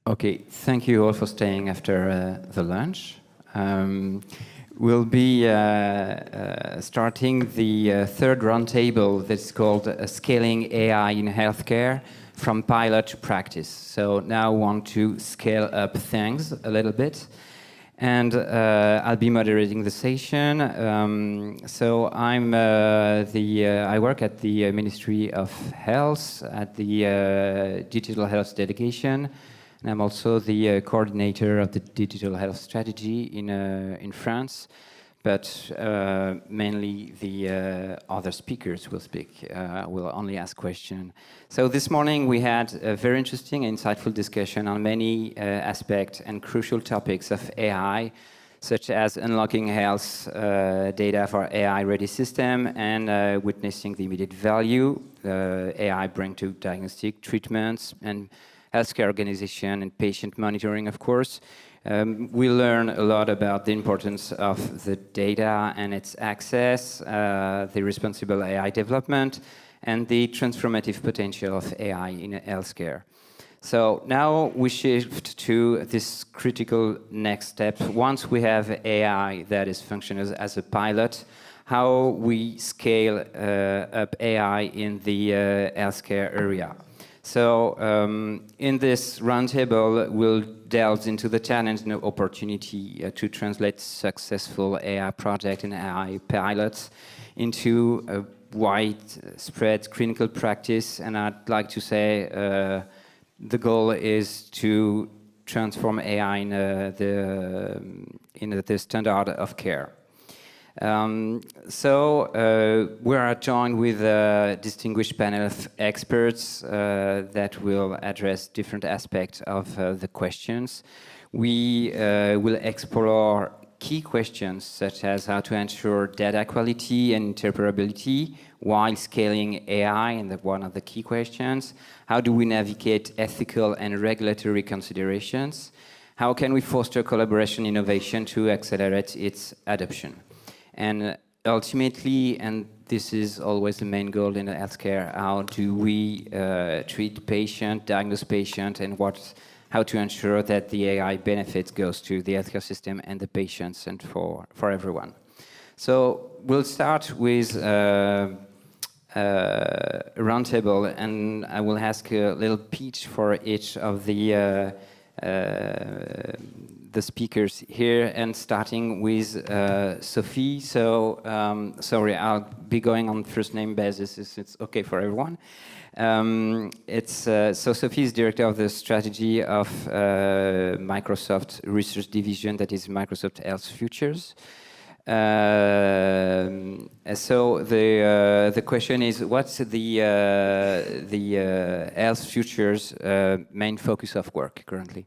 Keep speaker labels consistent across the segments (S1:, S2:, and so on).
S1: Okay, thank you all for staying after the lunch. We'll be starting the third roundtable that's called Scaling AI in Healthcare from Pilot to Practice. So now I want to scale up things a little bit. And I'll be moderating the session. I work at the Ministry of Health at the Digital Health Delegation. And I'm also the coordinator of the digital health strategy in France, but mainly the other speakers will speak. Will only ask questions. So this morning we had a very interesting and insightful discussion on many aspects and crucial topics of AI, such as unlocking health data for AI-ready system and witnessing the immediate value AI bring to diagnostic treatments and healthcare organization and patient monitoring, of course. We learn a lot about the importance of the data and its access, the responsible AI development, and the transformative potential of AI in healthcare. So now we shift to this critical next step. Once we have AI that is functioning as a pilot, how we scale up AI in the healthcare area. So in this roundtable, we'll delve into the challenge and opportunity to translate successful AI project and AI pilots into a widespread clinical practice. And I'd like to say the goal is to transform AI in the standard of care. We are joined with a distinguished panel of experts that will address different aspects of the questions. We will explore key questions such as how to ensure data quality and interoperability while scaling AI, and one of the key questions. How do we navigate ethical and regulatory considerations? How can we foster collaboration innovation to accelerate its adoption? And ultimately, and this is always the main goal in healthcare, how do we treat patient, diagnose patient, and how to ensure that the AI benefit goes to the healthcare system and the patients and for everyone. So we'll start with a roundtable, and I will ask a little pitch for each of the speakers here, and starting with Sophie. So, sorry, I'll be going on first name basis if it's okay for everyone. So Sophie is director of the strategy of Microsoft Research Division, that is Microsoft Health Futures. So the question is, what's the Health Futures main focus of work currently?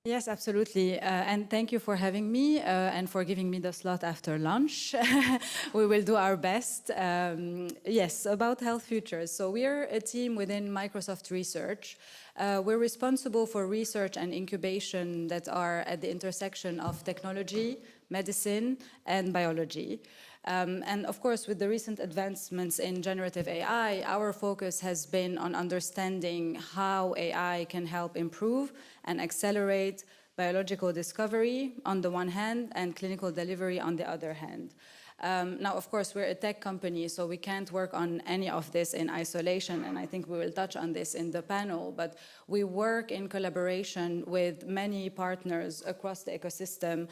S2: Yes, absolutely. And thank you for having me and for giving me the slot after lunch. We will do our best. Yes, about Health Futures. So we're a team within Microsoft Research. We're responsible for research and incubation that are at the intersection of technology, medicine, and biology. And of course, with the recent advancements in generative AI, our focus has been on understanding how AI can help improve and accelerate biological discovery on the one hand and clinical delivery on the other hand. Now, of course, we're a tech company, so we can't work on any of this in isolation, and I think we will touch on this in the panel, but we work in collaboration with many partners across the ecosystem,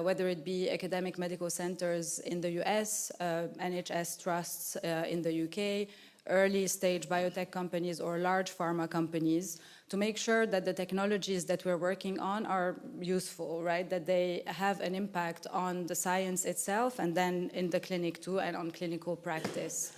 S2: whether it be academic medical centers in the US, NHS trusts in the UK, early stage biotech companies or large pharma companies, to make sure that the technologies that we're working on are useful, right? That they have an impact on the science itself and then in the clinic too and on clinical practice.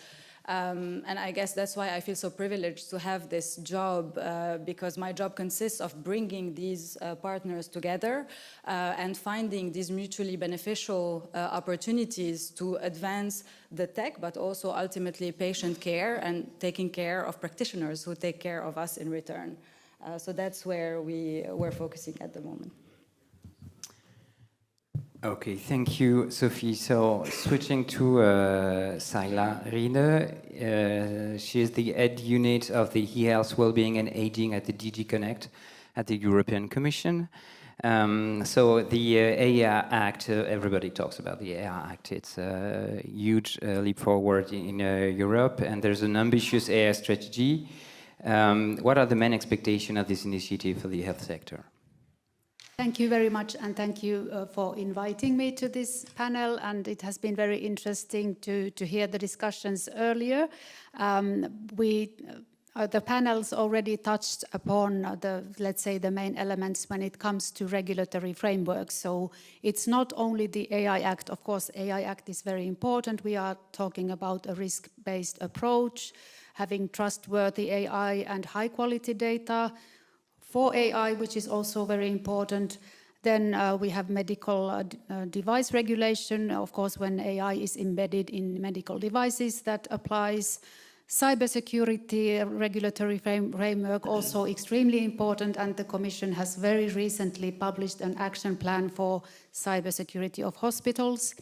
S2: And I guess that's why I feel so privileged to have this job because my job consists of bringing these partners together and finding these mutually beneficial opportunities to advance the tech, but also ultimately patient care and taking care of practitioners who take care of us in return. So that's where we're focusing at the moment.
S1: Okay, thank you, Sophie. So switching to Saila Rinne, she is the head unit of the eHealth Wellbeing and Aging at the DG CNECT. at the European Commission. So the AI Act, everybody talks about the AI Act. It's a huge leap forward in Europe, and there's an ambitious AI strategy. What are the main expectations of this initiative for the health sector?
S3: Thank you very much, and thank you for inviting me to this panel, and it has been very interesting to hear the discussions earlier. The panels already touched upon let's say, the main elements when it comes to regulatory frameworks. So it's not only the AI Act. Of course, AI Act is very important. We are talking about a risk-based approach, having trustworthy AI and high-quality data for AI, which is also very important. Then we have medical device regulation. Of course, when AI is embedded in medical devices, that applies. Cybersecurity regulatory framework also extremely important, and the Commission has very recently published an action plan for cybersecurity of hospitals.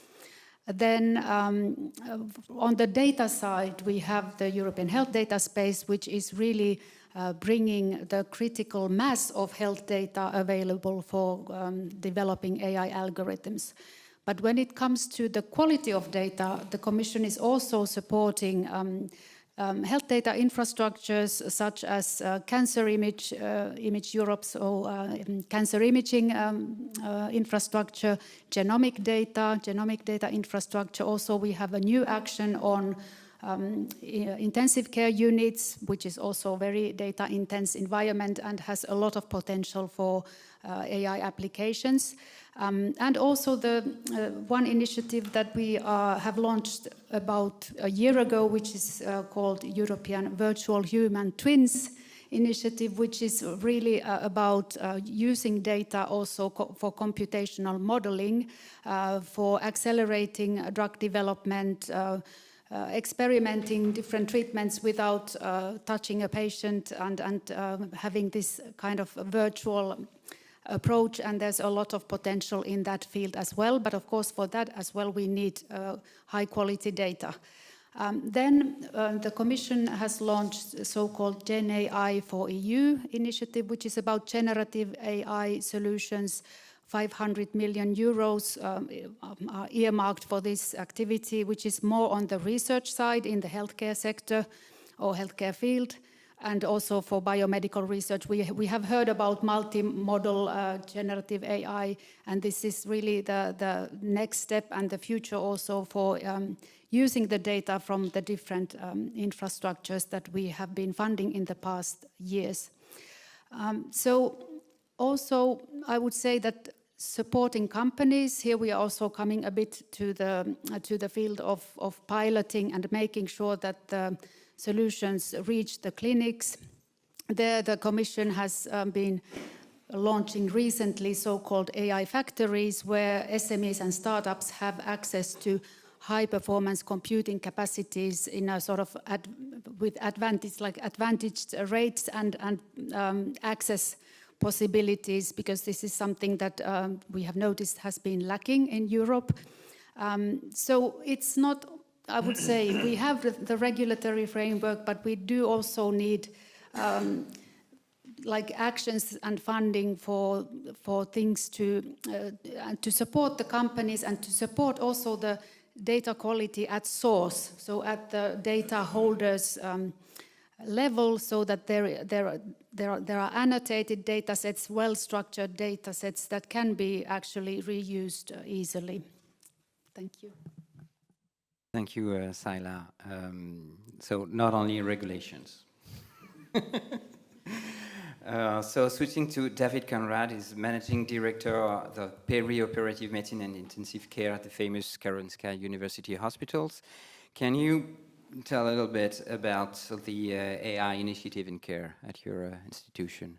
S3: Then on the data side, we have the European Health Data Space, which is really bringing the critical mass of health data available for developing AI algorithms. But when it comes to the quality of data, the Commission is also supporting health data infrastructures such as Cancer Image Europe, so cancer imaging infrastructure, genomic data infrastructure. Also, we have a new action on intensive care units, which is also a very data-intense environment and has a lot of potential for AI applications. And also the one initiative that we have launched about a year ago, which is called European Virtual Human Twins initiative, which is really about using data also for computational modeling, for accelerating drug development, experimenting different treatments without touching a patient, and having this kind of virtual approach, and there's a lot of potential in that field as well. But of course, for that as well, we need high quality data. Then the Commission has launched the so-called Gen AI for EU initiative, which is about generative AI solutions. 500 million euros are earmarked for this activity, which is more on the research side in the healthcare sector or healthcare field, and also for biomedical research. We have heard about multimodal generative AI, and this is really the next step and the future also for using the data from the different infrastructures that we have been funding in the past years. So also I would say that supporting companies, here we are also coming a bit to the field of piloting and making sure that the solutions reach the clinics. There the Commission has been launching recently so-called AI factories, where SMEs and startups have access to high-performance computing capacities in a sort of with advantaged rates and access possibilities, because this is something that we have noticed has been lacking in Europe. So it's not, I would say, we have the regulatory framework, but we do also need like actions and funding for things to support the companies and to support also the data quality at source, so at the data holders level, so that there are annotated data sets, well-structured data sets that can be actually reused easily. Thank you.
S1: Thank you, Saila. So not only regulations. So switching to David Konrad, is Managing Director of the Perioperative Medicine and Intensive Care at the famous Karolinska University Hospitals. Can you tell a little bit about the AI initiative in care at your institution?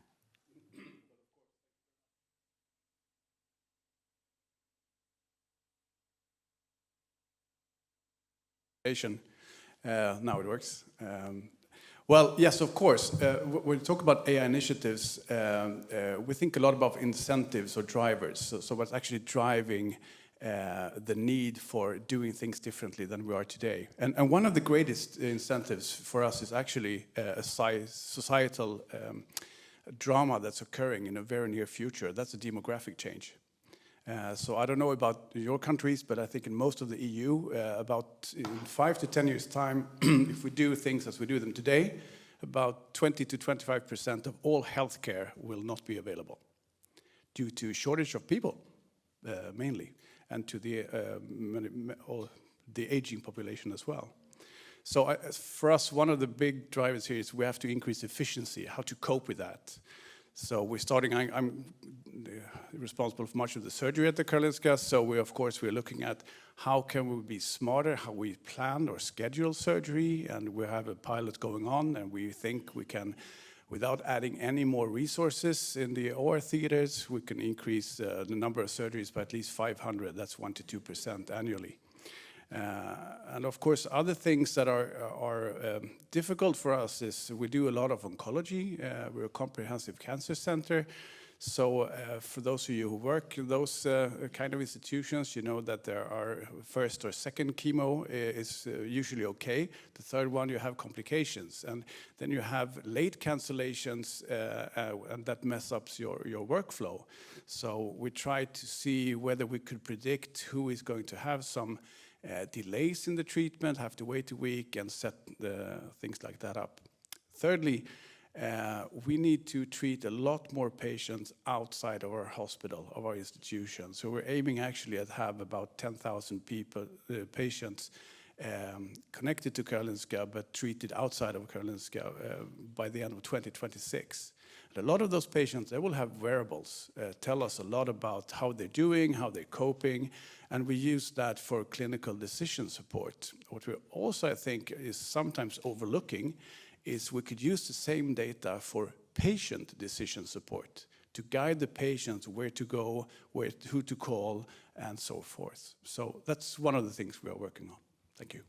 S4: Now it works. Well, yes, of course. When we talk about AI initiatives, we think a lot about incentives or drivers. So what's actually driving the need for doing things differently than we are today. And one of the greatest incentives for us is actually a societal drama that's occurring in a very near future. That's a demographic change. So I don't know about your countries, but I think in most of the EU, about in 5 to 10 years' time, if we do things as we do them today, about 20 to 25% of all healthcare will not be available due to shortage of people, mainly, and to the aging population as well. So for us, one of the big drivers here is we have to increase efficiency, how to cope with that. So we're starting, I'm responsible for much of the surgery at the Karolinska, so we're looking at how can we be smarter, how we plan or schedule surgery, and we have a pilot going on, and we think we can, without adding any more resources in the OR theaters, we can increase the number of surgeries by at least 500, that's 1 to 2% annually. And of course, other things that are difficult for us is we do a lot of oncology. We're a comprehensive cancer center. So for those of you who work in those kind of institutions, you know that there are first or second chemo is usually okay. The third one, you have complications. And then you have late cancellations, and that mess up your workflow. So we try to see whether we could predict who is going to have some delays in the treatment, have to wait a week, and set things like that up. Thirdly, we need to treat a lot more patients outside of our hospital, of our institution. So we're aiming actually at have about 10,000 patients connected to Karolinska, but treated outside of Karolinska by the end of 2026. And a lot of those patients, they will have wearables, tell us a lot about how they're doing, how they're coping, and we use that for clinical decision support. What we also, I think, is sometimes overlooking is we could use the same data for patient decision support to guide the patients where to go, who to call, and so forth. So that's one of the things we are working on. Thank you.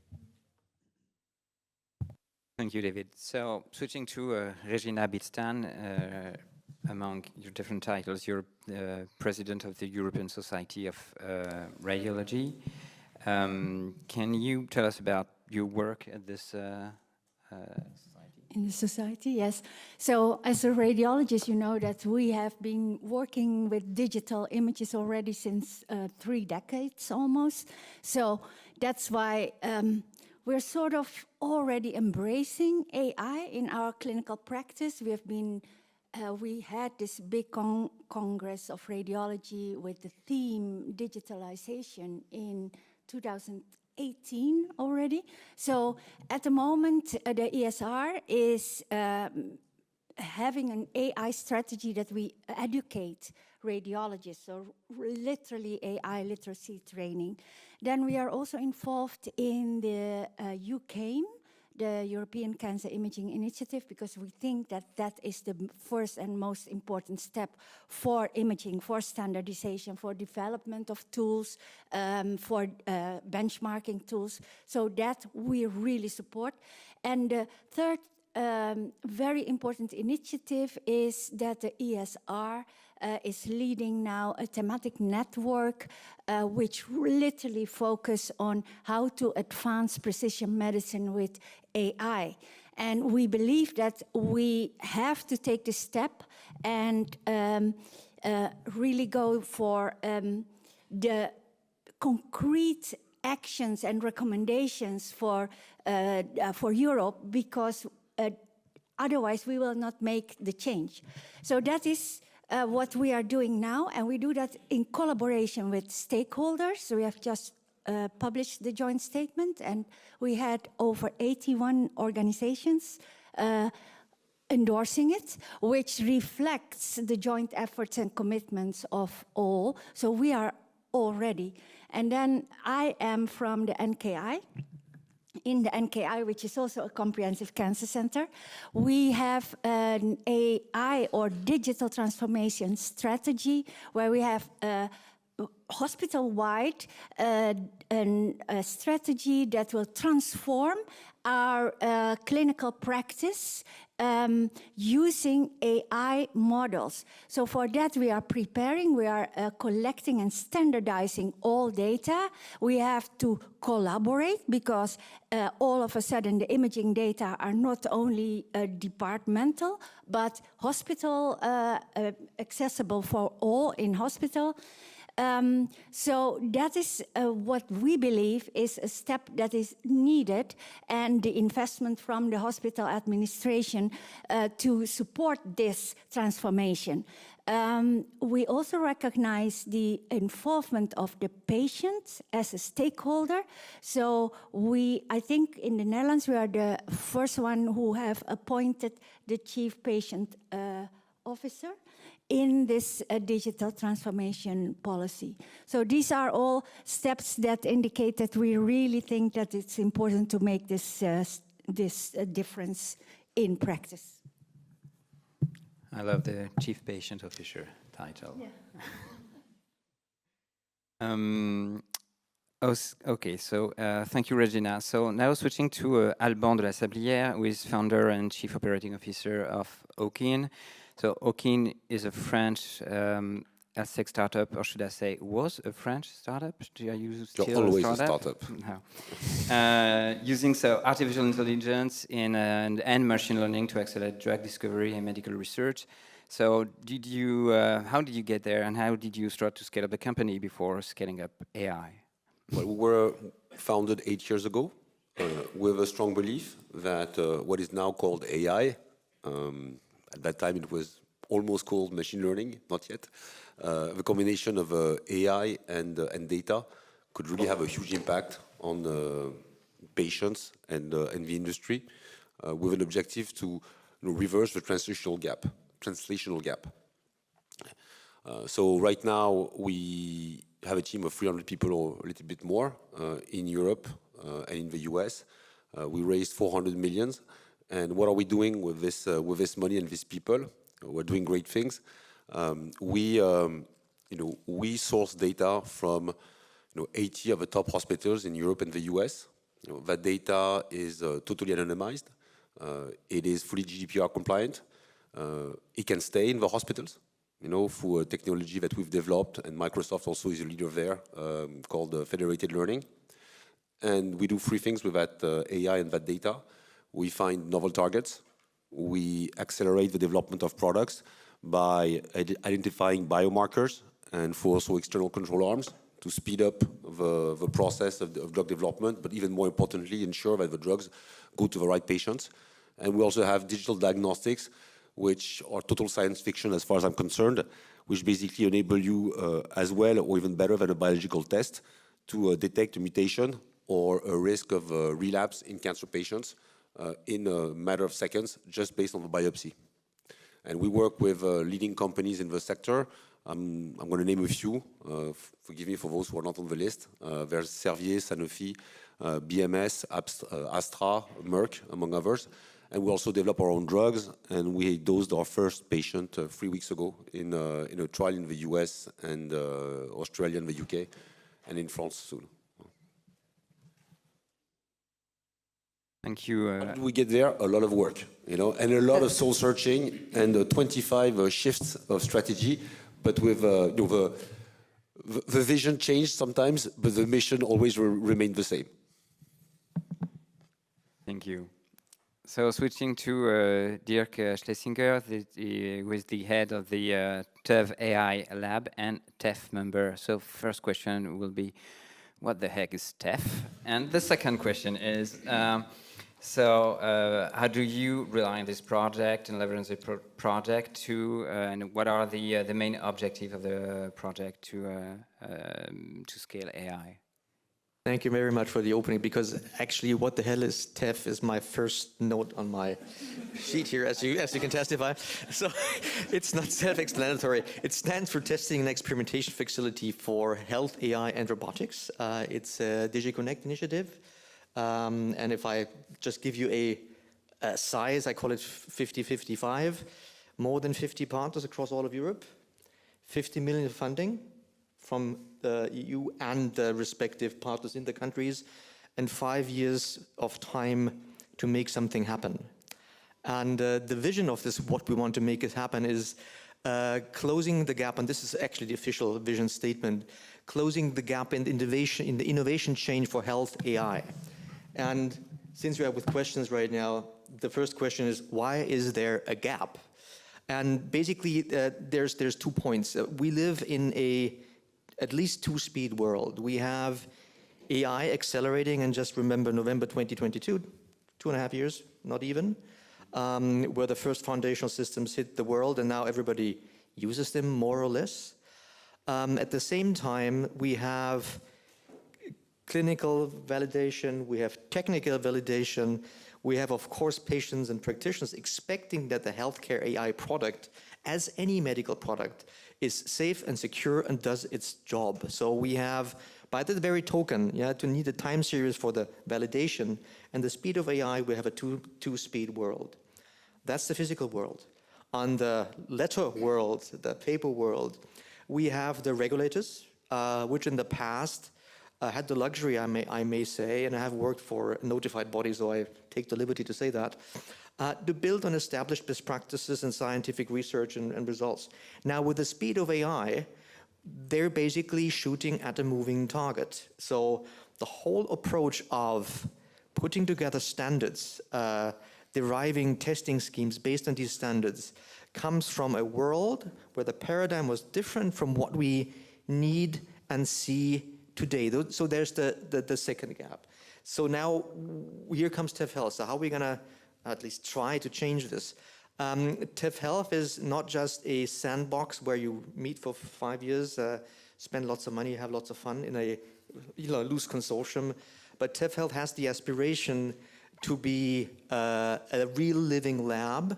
S1: Thank you, David. So switching to Regina Beets-Tan, among your different titles, you're president of the European Society of Radiology. Can you tell us about your work at this society?
S5: In the society, yes. So as a radiologist, you know that we have been working with digital images already since 3 decades almost. So that's why we're sort of already embracing AI in our clinical practice. We had this big Congress of Radiology with the theme digitalization in 2018 already. So at the moment, the ESR is having an AI strategy that we educate radiologists, so literally AI literacy training. Then we are also involved in the UCAIM, the European Cancer Imaging Initiative, because we think that that is the first and most important step for imaging, for standardization, for development of tools, for benchmarking tools. So that we really support. And the third very important initiative is that the ESR is leading now a thematic network which literally focus on how to advance precision medicine with AI. And we believe that we have to take this step and really go for the concrete actions and recommendations for Europe, because otherwise we will not make the change. So that is what we are doing now, and we do that in collaboration with stakeholders. So we have just published the joint statement, and we had over 81 organizations endorsing it, which reflects the joint efforts and commitments of all. So we are all ready. And then I am from the NKI. In the NKI, which is also a comprehensive cancer center, we have an AI or digital transformation strategy where we have a hospital-wide a strategy that will transform our clinical practice using AI models. So for that we are preparing, we are collecting and standardizing all data. We have to collaborate because all of a sudden the imaging data are not only departmental, but hospital accessible for all in hospital. So that is what we believe is a step that is needed, and the investment from the hospital administration to support this transformation. We also recognize the involvement of the patient as a stakeholder. So I think in the Netherlands we are the first one who have appointed the chief patient officer in this digital transformation policy. So these are all steps that indicate that we really think that it's important to make this difference in practice.
S1: I love the chief patient officer title.
S5: Yeah.
S1: Okay, so thank you, Regina. So now switching to Alban de la Sablière, who is founder and chief operating officer of Owkin. So Owkin is a French health tech startup, or should I say, was a French startup? Do I use still
S6: You're always
S1: a startup? No. Using artificial intelligence and machine learning to accelerate drug discovery and medical research. So how did you get there, and how did you start to scale up the company before scaling up AI?
S6: Well, we were founded 8 years ago with a strong belief that what is now called AI, at that time it was almost called machine learning, not yet, the combination of AI and data could really have a huge impact on patients and the industry with an objective to reverse the translational gap. So right now we have a team of 300 people or a little bit more in Europe and in the US. We raised 400 million. And what are we doing with this money and these people? We're doing great things. We source data from 80 of the top hospitals in Europe and the US. That data is totally anonymized. It is fully GDPR compliant. It can stay in the hospitals, through a technology that we've developed, and Microsoft also is a leader there, called federated learning. And we do 3 things with that AI and that data. We find novel targets. We accelerate the development of products by identifying biomarkers and for also external control arms to speed up the process of drug development, but even more importantly, ensure that the drugs go to the right patients. And we also have digital diagnostics, which are total science fiction as far as I'm concerned, which basically enable you as well or even better than a biological test to detect a mutation or a risk of relapse in cancer patients in a matter of seconds, just based on the biopsy. And we work with leading companies in the sector. I'm going to name a few. Forgive me for those who are not on the list. There's Servier, Sanofi, BMS, Astra, Merck, among others. And we also develop our own drugs, and we dosed our first patient 3 weeks ago in a trial in the US and Australia and the UK, and in France soon.
S1: Thank you.
S6: How did we get there? A lot of work, and a lot of soul searching and 25 shifts of strategy. But with the vision changed sometimes, but the mission always remained the same.
S1: Thank you. So switching to Dirk Schlesinger, who is the head of the TEV AI Lab and TEF member. So first question will be, what the heck is TEF? And the second question is, how do you rely on this project and leverage the project to, and what are the main objectives of the project to scale AI?
S7: Thank you very much for the opening, because actually what the hell is TEF is my first note on my sheet here, as you can testify. So it's not self-explanatory. It stands for Testing and Experimentation Facility for Health, AI and Robotics. It's a DigiConnect initiative. And if I just give you a size, I call it 50-55, more than 50 partners across all of Europe, 50 million funding from the EU and the respective partners in the countries, and 5 years of time to make something happen. And the vision of this, what we want to make it happen, is closing the gap, and this is actually the official vision statement, closing the gap in the innovation chain for health AI. And since we are with questions right now, the first question is, why is there a gap? And basically, there's 2 points. We live in at least two-speed world. We have AI accelerating, and just remember November 2022, 2.5 years, not even, where the first foundational systems hit the world, and now everybody uses them more or less. At the same time, we have clinical validation, we have technical validation, we have, of course, patients and practitioners expecting that the healthcare AI product, as any medical product, is safe and secure and does its job. So we have, by the very token, to need a time series for the validation and the speed of AI, we have a two-speed world. That's the physical world. On the letter world, the paper world, we have the regulators, which in the past had the luxury, I may say, and I have worked for a notified body, so I take the liberty to say that, to build on established best practices and scientific research and results. Now, with the speed of AI, they're basically shooting at a moving target. So the whole approach of putting together standards, deriving testing schemes based on these standards, comes from a world where the paradigm was different from what we need and see today. So there's the second gap. So now here comes TEF Health. So how are we going to at least try to change this? TEF Health is not just a sandbox where you meet for 5 years, spend lots of money, have lots of fun in a loose consortium. But TEF Health has the aspiration to be a real living lab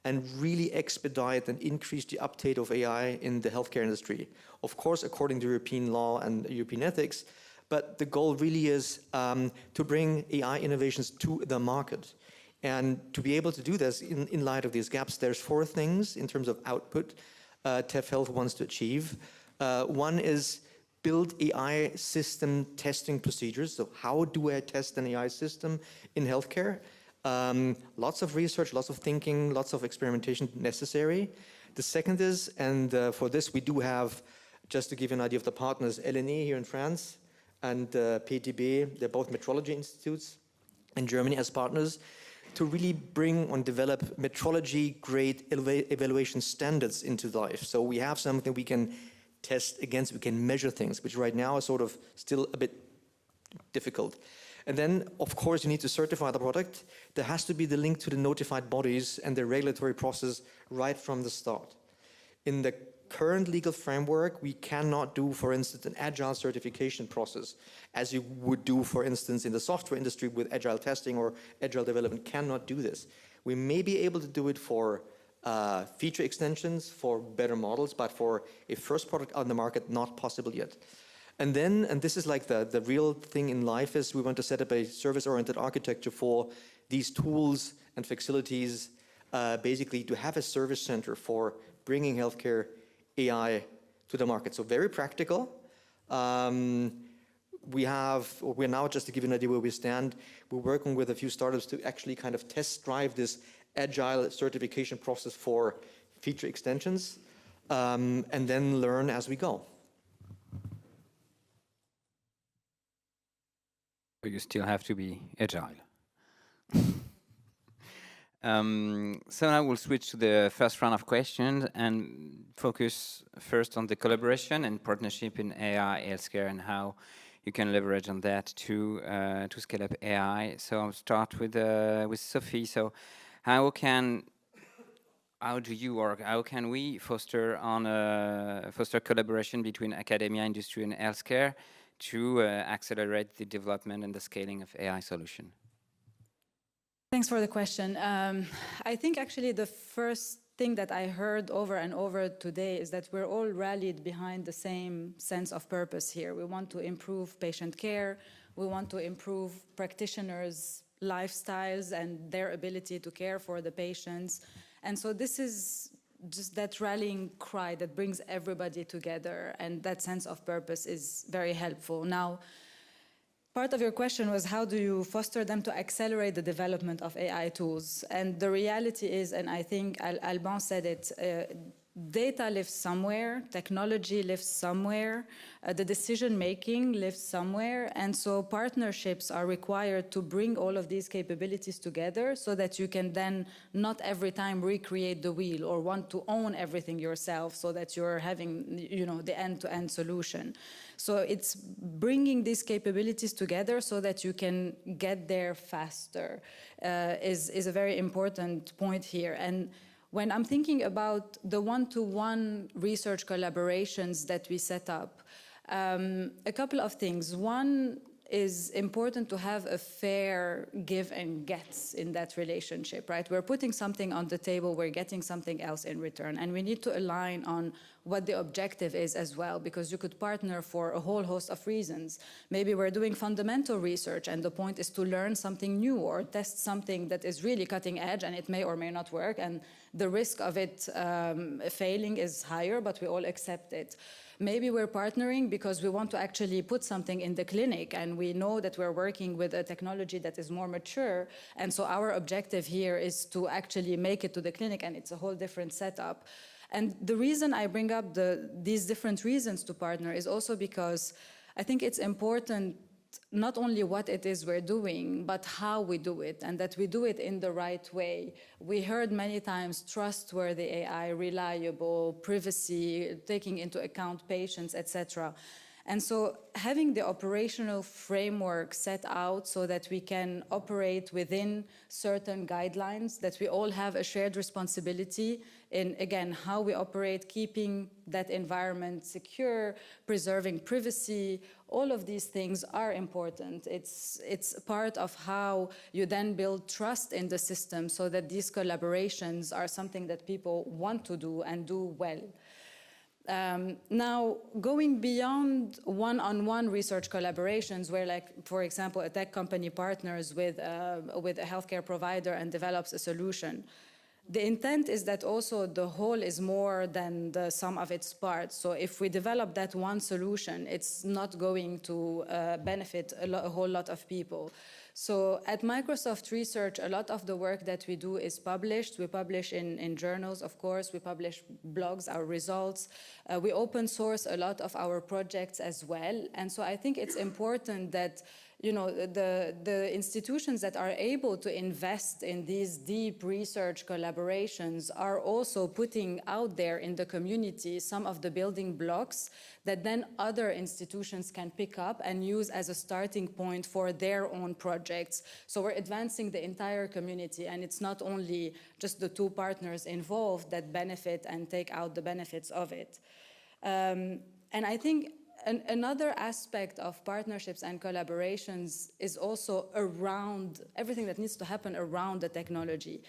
S7: and really expedite and increase the uptake of AI in the healthcare industry. Of course, according to European law and European ethics, but the goal really is to bring AI innovations to the market. And to be able to do this in light of these gaps, there's 4 things in terms of output TEF Health wants to achieve. One is build AI system testing procedures. So how do I test an AI system in healthcare? Lots of research, lots of thinking, lots of experimentation necessary. The second is, and for this we do have, just to give you an idea of the partners, LNE here in France and PTB, they're both metrology institutes in Germany as partners, to really bring and develop metrology-grade evaluation standards into life. So we have something we can test against, we can measure things, which right now is sort of still a bit difficult. And then, of course, you need to certify the product. There has to be the link to the notified bodies and the regulatory process right from the start. In the current legal framework, we cannot do, for instance, an agile certification process, as you would do, for instance, in the software industry with agile testing or agile development. Cannot do this. We may be able to do it for feature extensions, for better models, but for a first product on the market, not possible yet. And then, and this is like the real thing in life, is we want to set up a service-oriented architecture for these tools and facilities, basically to have a service center for bringing healthcare AI to the market. So very practical. We're now, just to give you an idea where we stand, we're working with a few startups to actually kind of test drive this agile certification process for feature extensions, and then learn as we go.
S1: But you still have to be agile. So now we'll switch to the first round of questions and focus first on the collaboration and partnership in AI healthcare and how you can leverage on that to scale up AI. So I'll start with Sophie. So how do you work? How can we foster collaboration between academia, industry, and healthcare to accelerate the development and the scaling of AI solution?
S2: Thanks for the question. I think actually the first thing that I heard over and over today is that we're all rallied behind the same sense of purpose here. We want to improve patient care. We want to improve practitioners' lifestyles and their ability to care for the patients. And so this is just that rallying cry that brings everybody together, and that sense of purpose is very helpful. Now, part of your question was how do you foster them to accelerate the development of AI tools? And the reality is, and I think Alban said it, data lives somewhere, technology lives somewhere, the decision-making lives somewhere, and so partnerships are required to bring all of these capabilities together so that you can then not every time recreate the wheel or want to own everything yourself so that you're having, you know, the end-to-end solution. So it's bringing these capabilities together so that you can get there faster is a very important point here. And when I'm thinking about the one-to-one research collaborations that we set up, a couple of things. One is important to have a fair give and gets in that relationship, right? We're putting something on the table, we're getting something else in return, and we need to align on what the objective is as well, because you could partner for a whole host of reasons. Maybe we're doing fundamental research and the point is to learn something new or test something that is really cutting edge and it may or may not work, and the risk of it failing is higher, but we all accept it. Maybe we're partnering because we want to actually put something in the clinic and we know that we're working with a technology that is more mature, and so our objective here is to actually make it to the clinic, and it's a whole different setup. And the reason I bring up these different reasons to partner is also because I think it's important not only what it is we're doing, but how we do it, and that we do it in the right way. We heard many times trustworthy AI, reliable, privacy, taking into account patients, etc. And so having the operational framework set out so that we can operate within certain guidelines, that we all have a shared responsibility in, again, how we operate, keeping that environment secure, preserving privacy, all of these things are important. It's part of how you then build trust in the system so that these collaborations are something that people want to do and do well. Now, going beyond one-on-one research collaborations where, like, for example, a tech company partners with a healthcare provider and develops a solution, the intent is that also the whole is more than the sum of its parts. So if we develop that one solution, it's not going to benefit a whole lot of people. So at Microsoft Research, a lot of the work that we do is published. We publish in journals, of course. We publish blogs, our results. We open source a lot of our projects as well. And so I think it's important that, you know, the institutions that are able to invest in these deep research collaborations are also putting out there in the community some of the building blocks that then other institutions can pick up and use as a starting point for their own projects. So we're advancing the entire community, and it's not only just the two partners involved that benefit and take out the benefits of it. And I think another aspect of partnerships and collaborations is also around everything that needs to happen around the technology.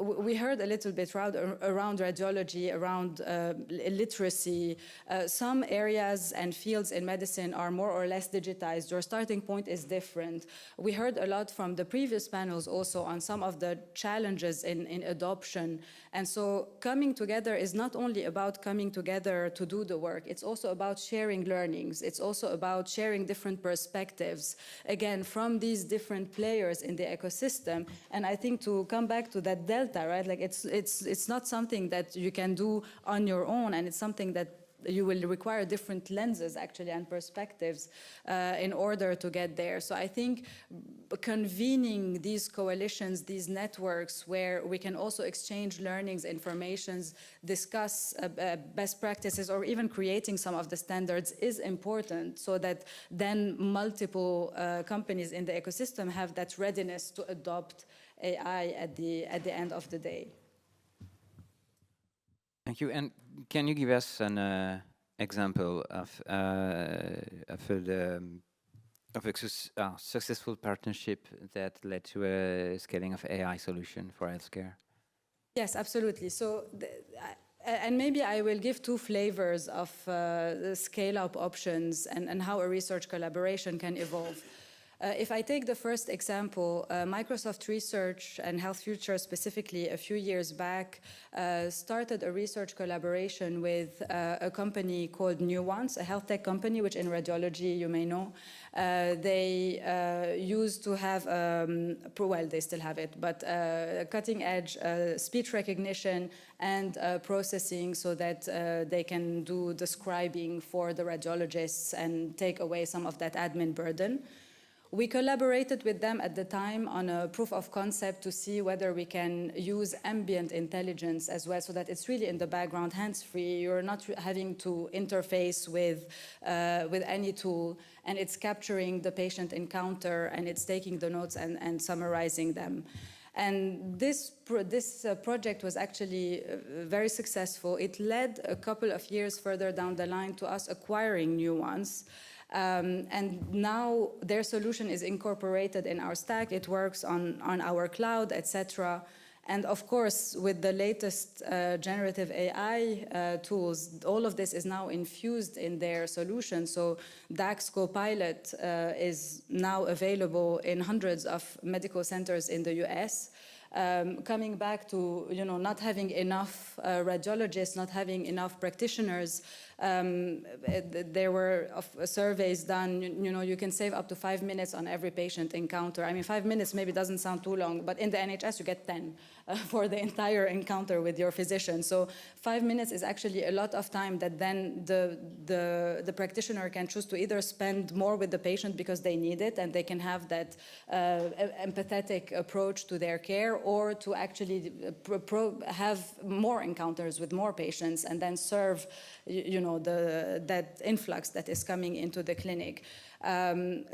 S2: We heard a little bit around radiology, around literacy. Some areas and fields in medicine are more or less digitized. Your starting point is different. We heard a lot from the previous panels also on some of the challenges in adoption. And so coming together is not only about coming together to do the work, it's also about sharing learnings. It's also about sharing different perspectives, again, from these different players in the ecosystem. And I think to come back to that delta, right? Like it's not something that you can do on your own, and it's something that you will require different lenses actually and perspectives in order to get there. So I think convening these coalitions, these networks where we can also exchange learnings, informations, discuss best practices, or even creating some of the standards is important so that then multiple companies in the ecosystem have that readiness to adopt AI at the end of the day.
S1: Thank you. And can you give us an example of a successful partnership that led to a scaling of AI solution for healthcare?
S2: Yes, absolutely. So, and maybe I will give two flavors of the scale-up options and how a research collaboration can evolve. If I take the first example, Microsoft Research and Health Future specifically a few years back started a research collaboration with a company called Nuance, a health tech company, which in radiology you may know. They used to have, well, they still have it, but cutting edge speech recognition and processing so that they can do the scribing for the radiologists and take away some of that admin burden. We collaborated with them at the time on a proof of concept to see whether we can use ambient intelligence as well, so that it's really in the background, hands-free. You're not having to interface with any tool, and it's capturing the patient encounter, and it's taking the notes and summarizing them. And this project was actually very successful. It led a couple of years further down the line to us acquiring Nuance. And now their solution is incorporated in our stack. It works on our cloud, etc. And of course, with the latest generative AI tools, all of this is now infused in their solution. So DAX Copilot is now available in hundreds of medical centers in the US. Coming back to, not having enough radiologists, not having enough practitioners, there were surveys done, you can save up to 5 minutes on every patient encounter. I mean, 5 minutes maybe doesn't sound too long, but in the NHS you get 10 for the entire encounter with your physician. So 5 minutes is actually a lot of time that then the practitioner can choose to either spend more with the patient because they need it and they can have that empathetic approach to their care, or to actually have more encounters with more patients and then serve that influx that is coming into the clinic.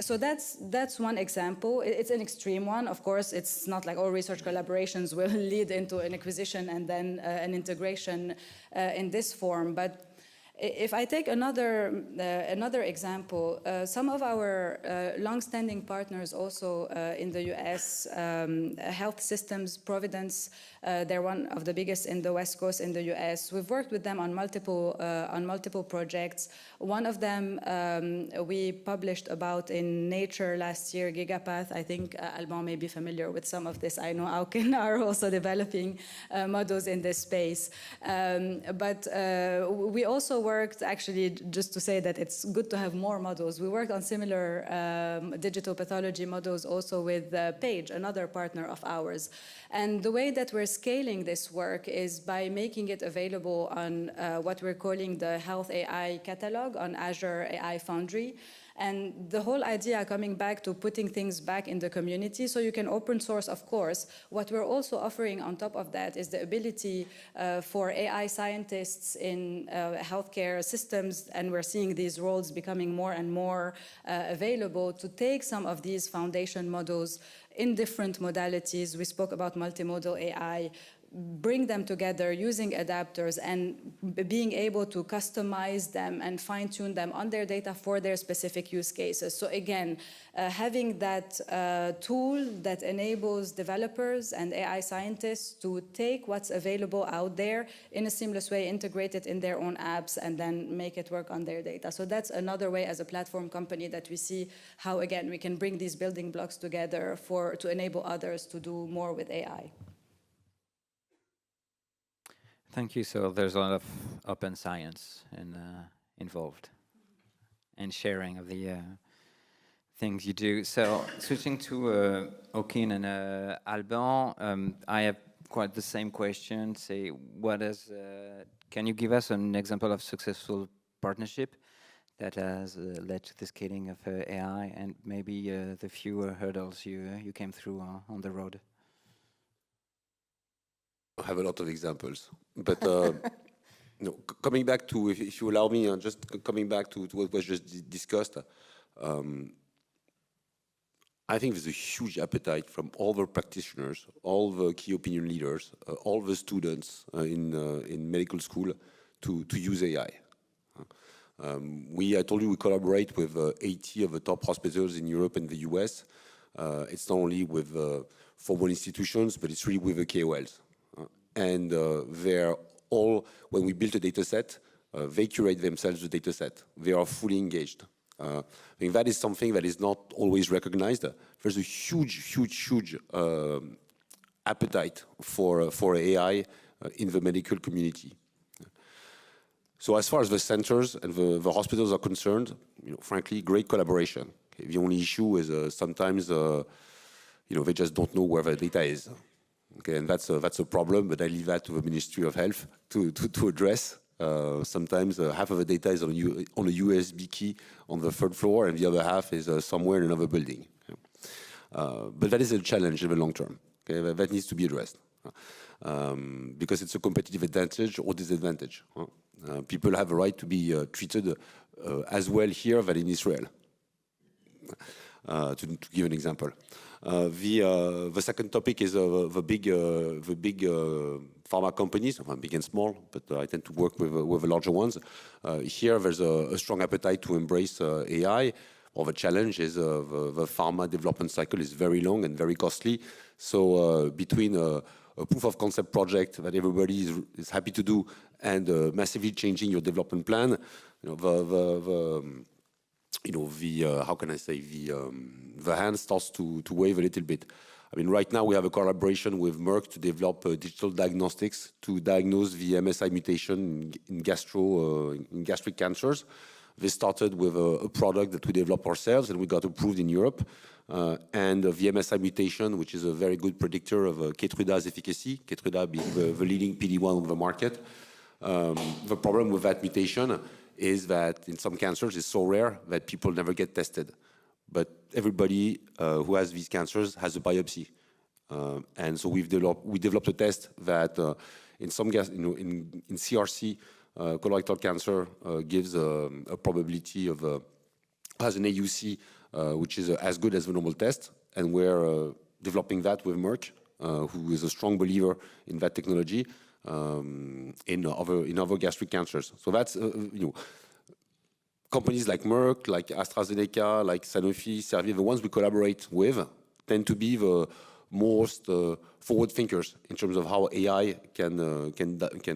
S2: So that's one example. It's an extreme one. Of course, it's not like all research collaborations will lead into an acquisition and then an integration in this form. But if I take another example, some of our long-standing partners also in the US, health systems, Providence, they're one of the biggest in the West Coast in the US. We've worked with them on multiple projects. One of them we published about in Nature last year, Gigapath. I think Alban may be familiar with some of this. I know Owkin are also developing models in this space. But we also worked, actually, just to say that it's good to have more models. We worked on similar digital pathology models also with Page, another partner of ours. And the way that we're scaling this work is by making it available on what we're calling the Health AI Catalog on Azure AI Foundry. And the whole idea, coming back to putting things back in the community, so you can open source, of course. What we're also offering on top of that is the ability for AI scientists in healthcare systems, and we're seeing these roles becoming more and more available, to take some of these foundation models in different modalities. We spoke about multimodal AI, bring them together using adapters and being able to customize them and fine-tune them on their data for their specific use cases. So again, having that tool that enables developers and AI scientists to take what's available out there in a seamless way, integrate it in their own apps, and then make it work on their data. So that's another way as a platform company that we see how, again, we can bring these building blocks together to enable others to do more with AI.
S1: Thank you. So there's a lot of open science involved and sharing of the things you do. So switching to Owkin and Alban, I have quite the same question. Say, can you give us an example of successful partnership that has led to the scaling of AI, and maybe the fewer hurdles you came through on the road?
S6: I have a lot of examples, but coming back to, if you allow me, just coming back to what was just discussed, I think there's a huge appetite from all the practitioners, all the key opinion leaders, all the students in medical school to use AI. I told you we collaborate with 80 of the top hospitals in Europe and the US. It's not only with formal institutions, but it's really with the KOLs. And they're all, when we build a data set, they curate themselves the data set. They are fully engaged. I think that is something that is not always recognized. There's a huge appetite for AI in the medical community. So as far as the centers and the hospitals are concerned, frankly, great collaboration. Okay, the only issue is sometimes they just don't know where the data is. Okay, and that's a problem, but I leave that to the Ministry of Health to address. Sometimes half of the data is on a USB key on the third floor, and the other half is somewhere in another building. But that is a challenge in the long term. Okay, that needs to be addressed because it's a competitive advantage or disadvantage. People have a right to be treated as well here than in Israel. To give an example. The second topic is the big pharma companies, big and small, but I tend to work with the larger ones. Here there's a strong appetite to embrace AI. Well, the challenge is the pharma development cycle is very long and very costly. So between a proof of concept project that everybody is happy to do and massively changing your development plan, how can I say, the hand starts to wave a little bit. I mean, right now we have a collaboration with Merck to develop digital diagnostics to diagnose the MSI mutation in gastric cancers. This started with a product that we developed ourselves and we got approved in Europe. And the MSI mutation, which is a very good predictor of Keytruda's efficacy, Keytruda being the leading PD-1 on the market. The problem with that mutation is that in some cancers it's so rare that people never get tested. But everybody who has these cancers has a biopsy. And so we developed a test that in some in CRC, colorectal cancer gives a probability of, has an AUC which is as good as the normal test. And we're developing that with Merck, who is a strong believer in that technology. In other gastric cancers. So that's, companies like Merck, like AstraZeneca, like Sanofi, Servier, the ones we collaborate with tend to be the most forward thinkers in terms of how AI can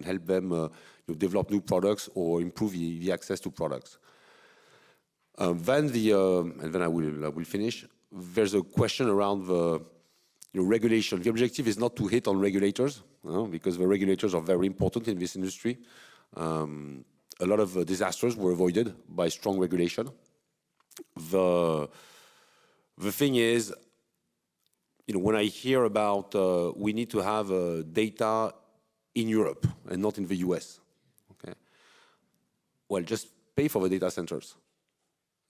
S6: help them develop new products or improve the access to products. And then I will finish. There's a question around the regulation. The objective is not to hit on regulators, because the regulators are very important in this industry. A lot of disasters were avoided by strong regulation. The thing is, when I hear about we need to have data in Europe and not in the US, okay? Well, just pay for the data centers.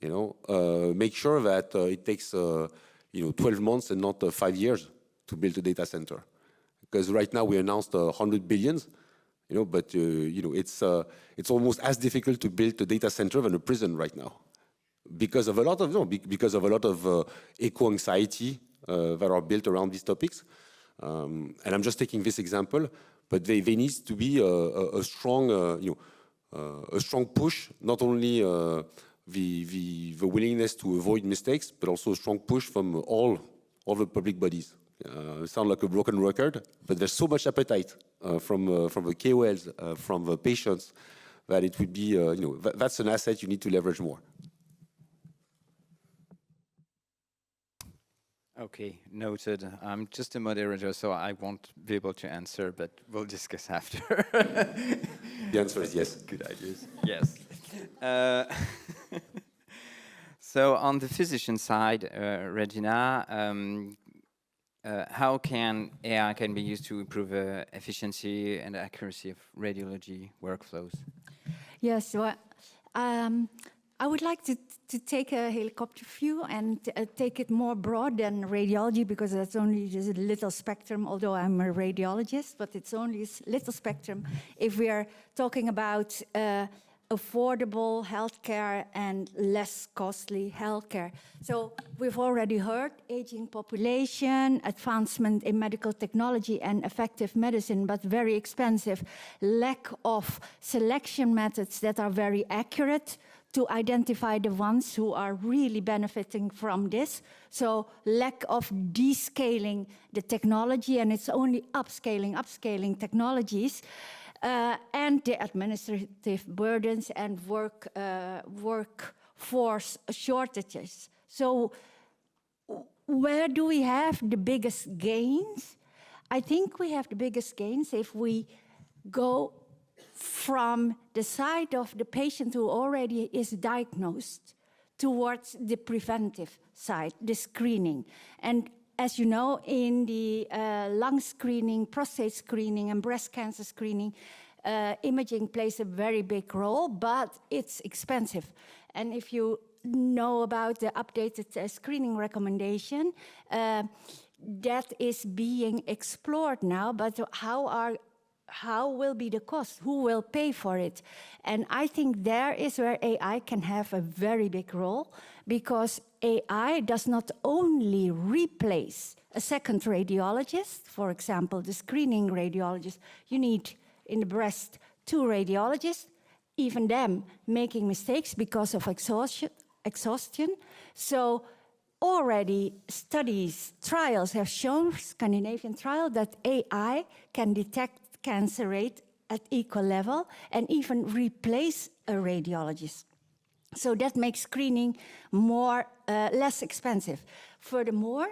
S6: Make sure that it takes 12 months and not 5 years to build a data center. Because right now we announced 100 billion, but it's almost as difficult to build a data center than a prison right now, because of a lot of eco anxiety that are built around these topics. And I'm just taking this example, but there needs to be a strong push, not only the willingness to avoid mistakes, but also a strong push from all the public bodies. It sounds like a broken record, but there's so much appetite from the KOLs, from the patients, that it would be, that's an asset you need to leverage more.
S1: Okay, noted. I'm just a moderator, so I won't be able to answer, but we'll discuss after.
S6: The answer is yes.
S1: Good ideas. Yes. So on the physician side, Regina, how can AI be used to improve efficiency and accuracy of radiology workflows?
S5: Yes, well, I would like to take a helicopter view and take it more broad than radiology, because that's only just a little spectrum, although I'm a radiologist, but it's only a little spectrum if we are talking about affordable healthcare and less costly healthcare. So we've already heard aging population, advancement in medical technology and effective medicine, but very expensive, lack of selection methods that are very accurate to identify the ones who are really benefiting from this. So lack of descaling the technology, and it's only upscaling technologies. And the administrative burdens and workforce for shortages. So where do we have the biggest gains? I think we have the biggest gains if we go from the side of the patient who already is diagnosed towards the preventive side, the screening. And as you know, in the lung screening, prostate screening, and breast cancer screening, imaging plays a very big role, but it's expensive. And if you know about the updated screening recommendation, that is being explored now, but how will be the cost? Who will pay for it? And I think there is where AI can have a very big role, because AI does not only replace a second radiologist, for example, the screening radiologist. You need in the breast 2 radiologists, even them making mistakes because of exhaustion. So already studies, trials have shown, Scandinavian trial, that AI can detect cancer rate at equal level and even replace a radiologist. So that makes screening less expensive. Furthermore,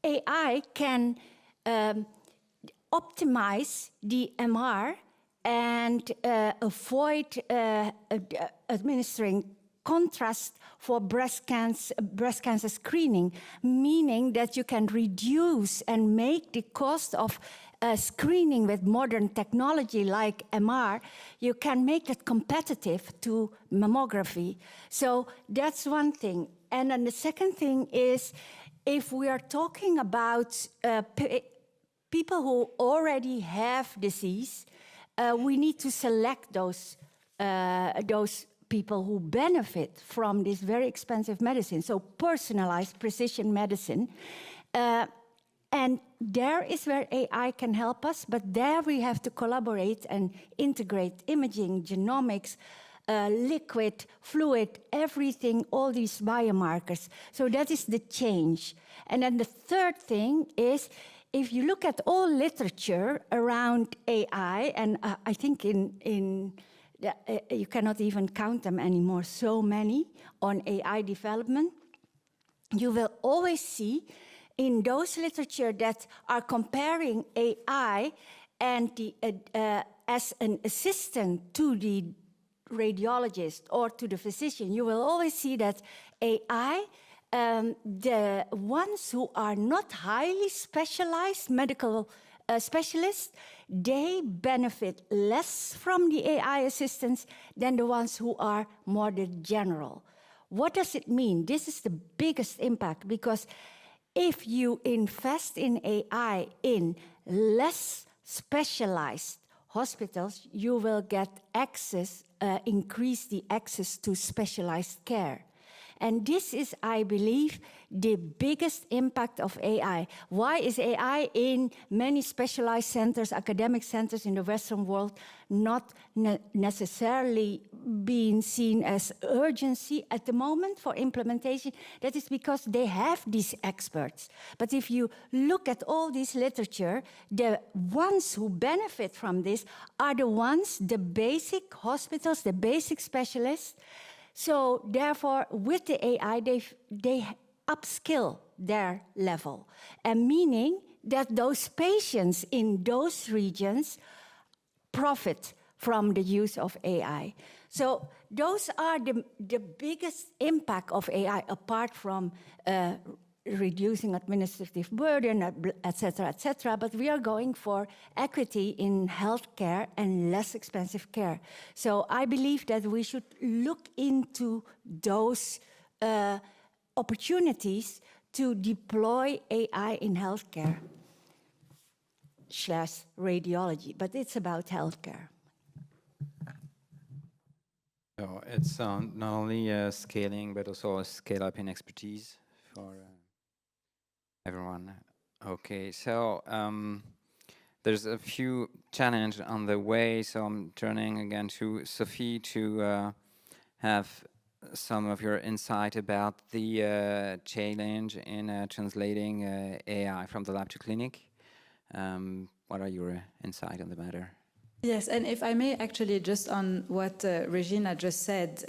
S5: AI can optimize the MR and avoid administering contrast for breast cancer screening, meaning that you can reduce and make the cost of screening with modern technology like MR, you can make it competitive to mammography. So that's one thing. And then the second thing is, if we are talking about people who already have disease, we need to select those people who benefit from this very expensive medicine, so personalized precision medicine. And there is where AI can help us, but there we have to collaborate and integrate imaging, genomics, liquid, fluid, everything, all these biomarkers. So that is the change. And then the third thing is, if you look at all literature around AI, and I think you cannot even count them anymore, so many on AI development, you will always see in those literature that are comparing AI and as an assistant to the radiologist or to the physician, you will always see that AI, the ones who are not highly specialized medical specialists, they benefit less from the AI assistance than the ones who are more the general. What does it mean? This is the biggest impact, because if you invest in AI in less specialized hospitals, you will get access, increase the access to specialized care. And this is, I believe, the biggest impact of AI. Why is AI in many specialized centers, academic centers in the Western world, not necessarily being seen as urgency at the moment for implementation? That is because they have these experts. But if you look at all this literature, the ones who benefit from this are the ones, the basic hospitals, the basic specialists. So therefore, with the AI, they upskill their level, and meaning that those patients in those regions profit from the use of AI. So those are the biggest impact of AI, apart from reducing administrative burden, et cetera, but we are going for equity in healthcare and less expensive care. So I believe that we should look into those opportunities to deploy AI in healthcare / radiology, but it's about healthcare.
S1: So it's not only scaling, but also a scale up in expertise for everyone. Okay, so there's a few challenges on the way, so I'm turning again to Sophie to have some of your insight about the challenge in translating AI from the lab to clinic. What are your insights on the matter?
S2: Yes, and if I may actually just on what Regina just said,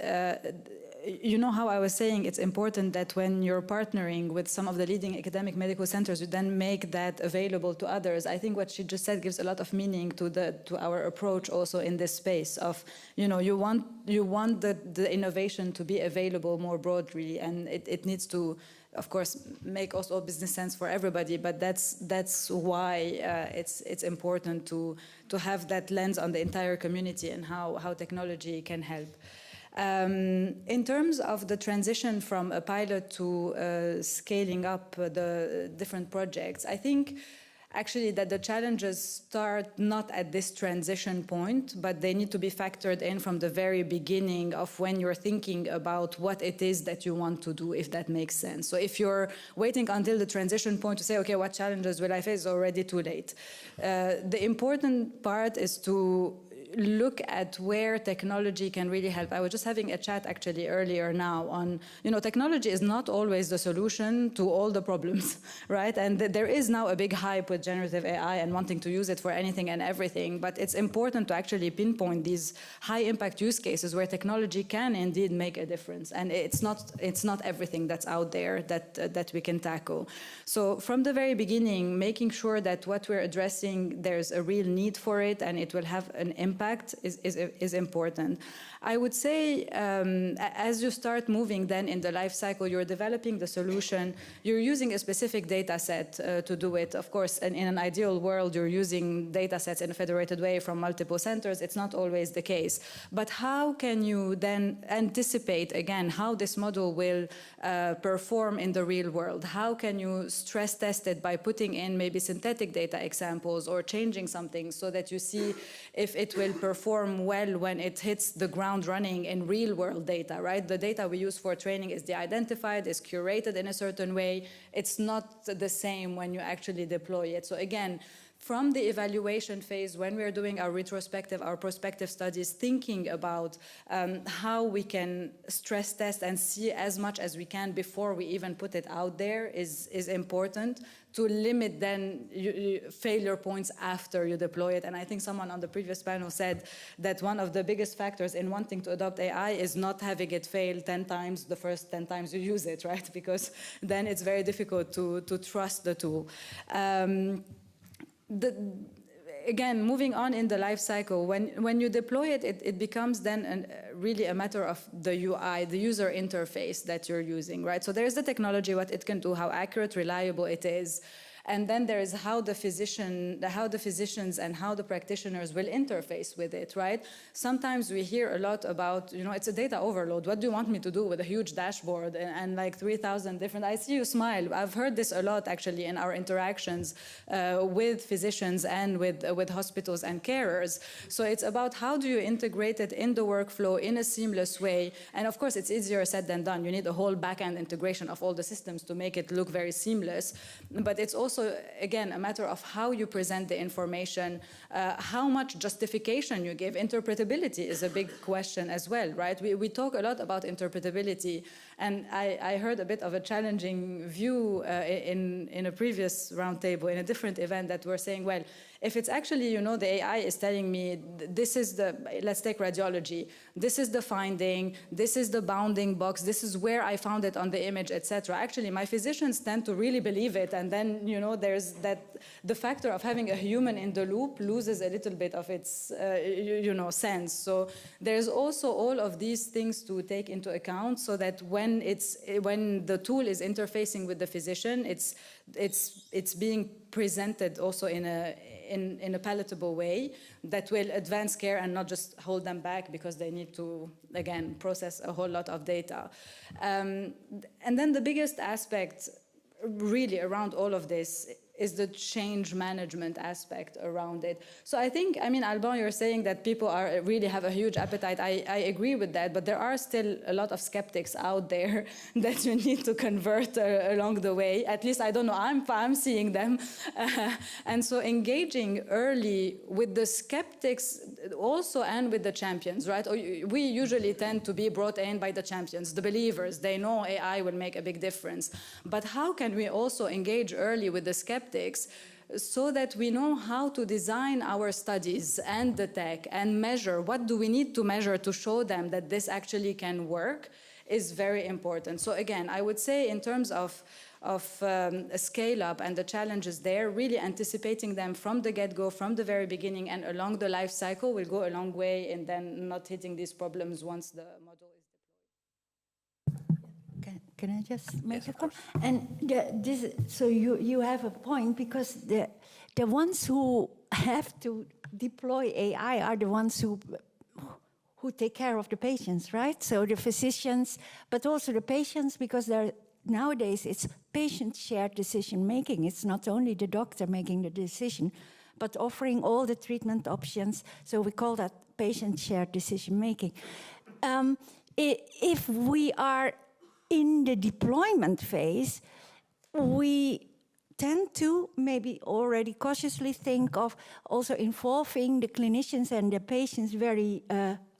S2: you know how I was saying it's important that when you're partnering with some of the leading academic medical centers, you then make that available to others. I think what she just said gives a lot of meaning to our approach also in this space of, you know, you want the innovation to be available more broadly, and it needs to, of course, make also business sense for everybody, but that's why it's important to have that lens on the entire community and how technology can help. In terms of the transition from a pilot to scaling up the different projects, I think actually that the challenges start not at this transition point, but they need to be factored in from the very beginning of when you're thinking about what it is that you want to do, if that makes sense. So if you're waiting until the transition point to say, okay, what challenges will I face, it's already too late. The important part is to look at where technology can really help. I was just having a chat actually earlier now on, you know, technology is not always the solution to all the problems, right? And there is now a big hype with generative AI and wanting to use it for anything and everything, but it's important to actually pinpoint these high impact use cases where technology can indeed make a difference. And it's not everything that's out there that we can tackle. So from the very beginning, making sure that what we're addressing, there's a real need for it and it will have an impact is important. I would say as you start moving then in the life cycle, you're developing the solution, you're using a specific data set to do it. Of course, and in an ideal world, you're using data sets in a federated way from multiple centers. It's not always the case. But how can you then anticipate, again, how this model will perform in the real world? How can you stress test it by putting in maybe synthetic data examples or changing something so that you see if it will perform well when it hits the ground running in real world data, right? The data we use for training is de-identified, is curated in a certain way. It's not the same when you actually deploy it. So again, from the evaluation phase, when we're doing our retrospective, our prospective studies, thinking about how we can stress test and see as much as we can before we even put it out there is important to limit then failure points after you deploy it. And I think someone on the previous panel said that one of the biggest factors in wanting to adopt AI is not having it fail 10 times the first 10 times you use it, right? Because then it's very difficult to trust the tool. Again, moving on in the life cycle, when you deploy it, it becomes then really a matter of the UI, the user interface that you're using, right? So there's the technology, what it can do, how accurate, reliable it is. And then there is how the physicians and how the practitioners will interface with it, right? Sometimes we hear a lot about, you know, it's a data overload. What do you want me to do with a huge dashboard and like 3,000 different, I see you smile. I've heard this a lot actually in our interactions with physicians and with hospitals and carers. So it's about how do you integrate it in the workflow in a seamless way. And of course, it's easier said than done. You need a whole back-end integration of all the systems to make it look very seamless. But it's also, again, a matter of how you present the information, how much justification you give. Interpretability is a big question as well, right? We talk a lot about interpretability, and I heard a bit of a challenging view in a previous roundtable, in a different event, that were saying, well, if it's actually, you know, the AI is telling me this is the, let's take radiology, this is the finding, this is the bounding box, this is where I found it on the image, etc. Actually, my physicians tend to really believe it, and then, you know, there's that, the factor of having a human in the loop loses a little bit of its, you know, sense. So there's also all of these things to take into account, so that when the tool is interfacing with the physician, it's being presented also in a palatable way that will advance care and not just hold them back because they need to, again, process a whole lot of data. And then the biggest aspect really around all of this is the change management aspect around it. So I think, I mean, Alban, you're saying that people really have a huge appetite. I agree with that, but there are still a lot of skeptics out there that you need to convert along the way. At least, I don't know, I'm seeing them. And so engaging early with the skeptics also and with the champions, right? We usually tend to be brought in by the champions, the believers. They know AI will make a big difference. But how can we also engage early with the skeptics so that we know how to design our studies and the tech and measure what do we need to measure to show them that this actually can work is very important. So again, I would say in terms of a scale-up and the challenges there, really anticipating them from the get-go, from the very beginning and along the life cycle will go a long way in then not hitting these problems once the model is deployed.
S5: Can I just make a comment? And so you have a point, because the ones who have to deploy AI are the ones who take care of the patients, right? So the physicians, but also the patients, because nowadays it's patient-shared decision-making. It's not only the doctor making the decision, but offering all the treatment options. So we call that patient-shared decision-making. If we are in the deployment phase, we tend to maybe already cautiously think of also involving the clinicians and the patients very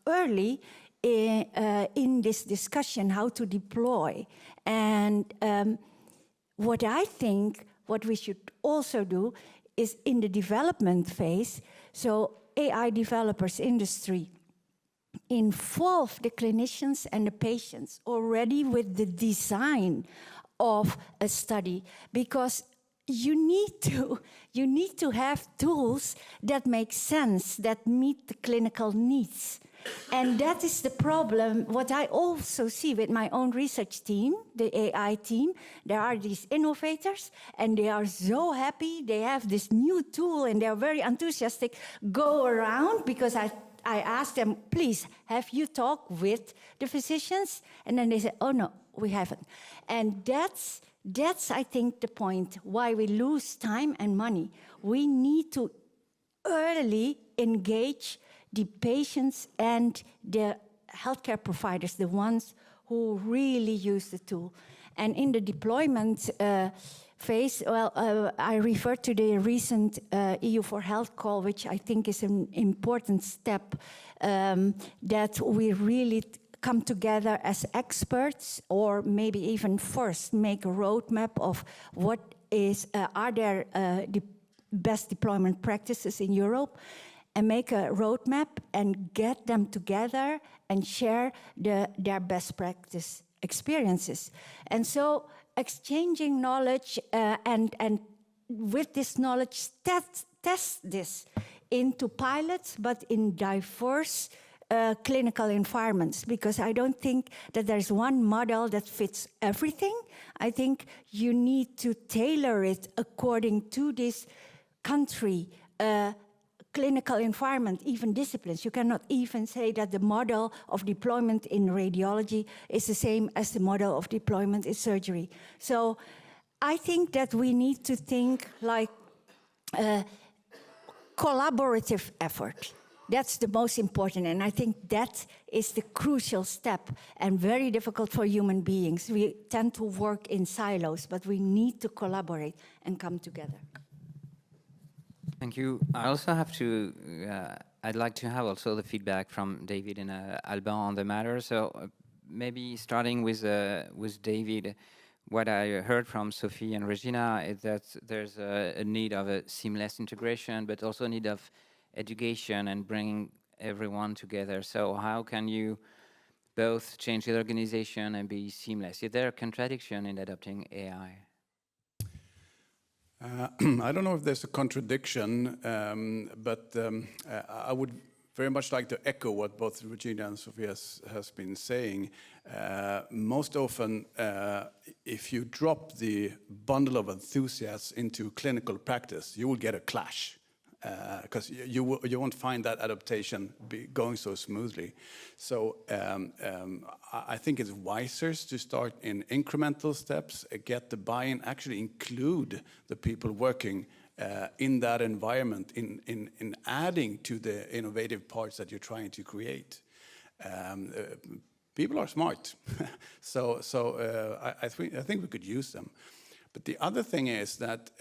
S5: early in this discussion, how to deploy. And what I think what we should also do is in the development phase, so AI developers industry, involve the clinicians and the patients already with the design of a study, because you need to have tools that make sense, that meet the clinical needs. And that is the problem, what I also see with my own research team, the AI team. There are these innovators, and they are so happy. They have this new tool, and they're very enthusiastic, go around, because I asked them, please, have you talked with the physicians? And then they said, oh, no, we haven't. And that's I think, the point why we lose time and money. We need to early engage the patients and the healthcare providers, the ones who really use the tool. And in the deployment phase, well, I refer to the recent EU for Health call, which I think is an important step, that we really come together as experts, or maybe even first make a roadmap of what are there the best deployment practices in Europe, and make a roadmap and get them together and share their best practice experiences. And so exchanging knowledge and with this knowledge test this into pilots, but in diverse clinical environments, because I don't think that there's one model that fits everything. I think you need to tailor it according to this country, clinical environment, even disciplines. You cannot even say that the model of deployment in radiology is the same as the model of deployment in surgery. So I think that we need to think like collaborative effort. That's the most important, and I think that is the crucial step and very difficult for human beings. We tend to work in silos, but we need to collaborate and come together.
S1: Thank you. I also have to, I'd like to have also the feedback from David and Alban on the matter. So maybe starting with David, what I heard from Sophie and Regina is that there's a need of a seamless integration, but also a need of education and bringing everyone together. So how can you both change the organization and be seamless? Is there a contradiction in adopting AI?
S4: I don't know if there's a contradiction, but I would very much like to echo what both Regina and Sophie has been saying. Most often, if you drop the bundle of enthusiasts into clinical practice, you will get a clash. Because you won't find that adaptation going so smoothly. So I think it's wiser to start in incremental steps, get the buy-in, actually include the people working in that environment, in adding to the innovative parts that you're trying to create. People are smart, so I think we could use them. But the other thing is that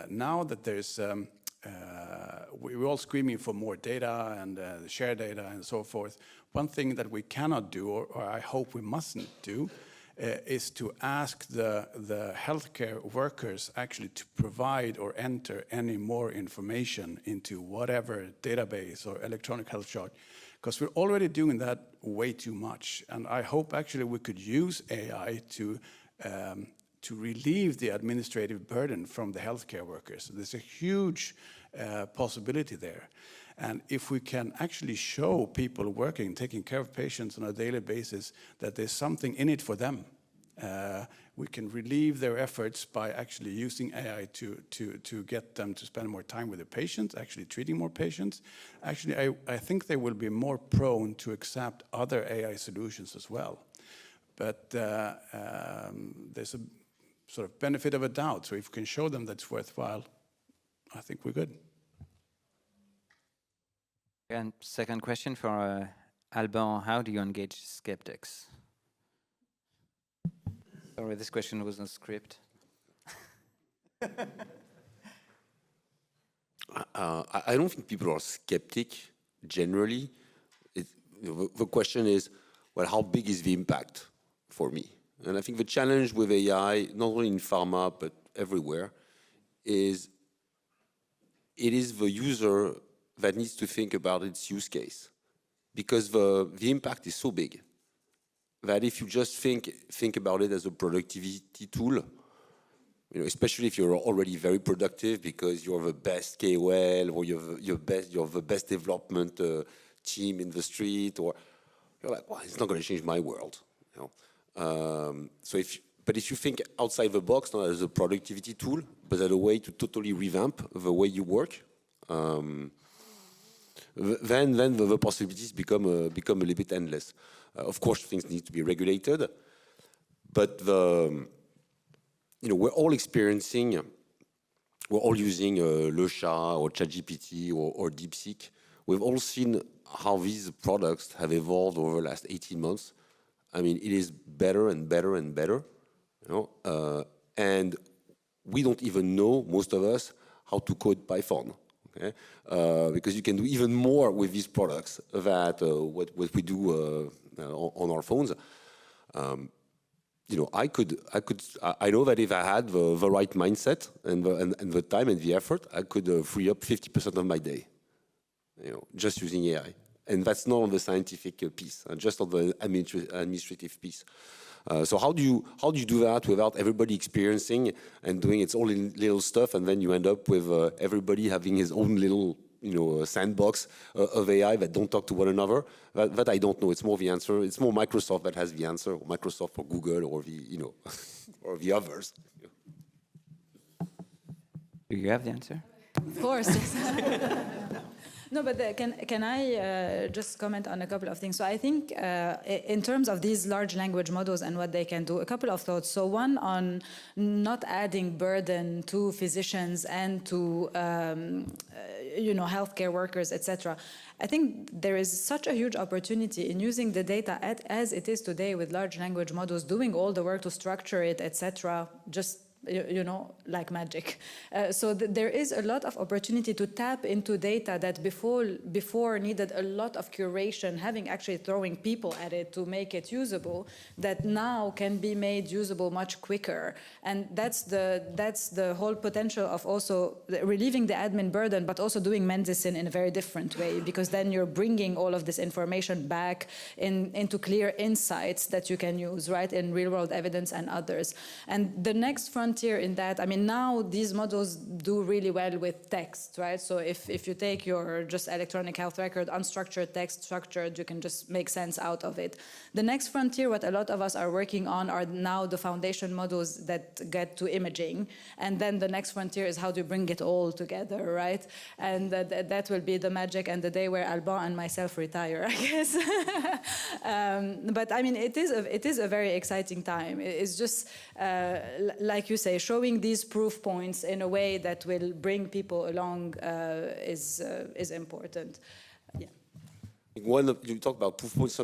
S4: now that there's we're all screaming for more data and share data and so forth. One thing that we cannot do, or I hope we mustn't do, is to ask the healthcare workers actually to provide or enter any more information into whatever database or electronic health chart, because we're already doing that way too much. And I hope actually we could use AI to relieve the administrative burden from the healthcare workers. There's a huge possibility there. And if we can actually show people working, taking care of patients on a daily basis, that there's something in it for them, we can relieve their efforts by actually using AI to get them to spend more time with the patients, actually treating more patients. Actually, I think they will be more prone to accept other AI solutions as well. But there's a sort of benefit of a doubt. So if we can show them that's worthwhile, I think we're good.
S1: And second question for Alban, how do you engage skeptics? Sorry, this question was not scripted.
S6: I don't think people are skeptic generally. The question is, well, how big is the impact for me? And I think the challenge with AI, not only in pharma, but everywhere, is it is the user that needs to think about its use case. Because the impact is so big that if you just think about it as a productivity tool, you know, especially if you're already very productive because you're the best KOL or you're the best development team in the street, or you're like, well, it's not going to change my world. You know? But if you think outside the box, not as a productivity tool, but as a way to totally revamp the way you work, then the possibilities become a little bit endless. Of course, things need to be regulated, but we're all experiencing, we're all using Le Chat or ChatGPT or DeepSeek. We've all seen how these products have evolved over the last 18 months. I mean, it is better and better and better, you know, and we don't even know, most of us, how to code Python. Okay? Because you can do even more with these products than what we do on our phones. You know, I know that if I had the right mindset and the time and the effort, I could free up 50% of my day, you know, just using AI. And that's not on the scientific piece, just on the administrative piece. So how do you do that without everybody experiencing and doing its own little stuff, and then you end up with everybody having his own little, you know, sandbox of AI that don't talk to one another? That I don't know. It's more the answer. It's more Microsoft that has the answer, or Microsoft or Google or the, you know, or the others.
S1: Do you have the answer?
S2: Of course. No, but can I just comment on a couple of things? So I think in terms of these large language models and what they can do, a couple of thoughts. So one on not adding burden to physicians and to you know, healthcare workers, etc. I think there is such a huge opportunity in using the data as it is today with large language models, doing all the work to structure it, etc. Just, you know, like magic. So there is a lot of opportunity to tap into data that before needed a lot of curation, having actually throwing people at it to make it usable, that now can be made usable much quicker. And that's the whole potential of also relieving the admin burden, but also doing medicine in a very different way, because then you're bringing all of this information back into clear insights that you can use, right, in real-world evidence and others. And the next frontier in that, I mean, now these models do really well with text, right? So if you take your just electronic health record, unstructured text, structured, you can just make sense out of it. The next frontier, what a lot of us are working on, are now the foundation models that get to imaging. And then the next frontier is how to bring it all together, right? And that will be the magic and the day where Alban and myself retire, I guess. But I mean, it is a very exciting time. It's just, like you say, showing these proof points in a way that will bring people along is important. Yeah.
S6: You talk about proof points.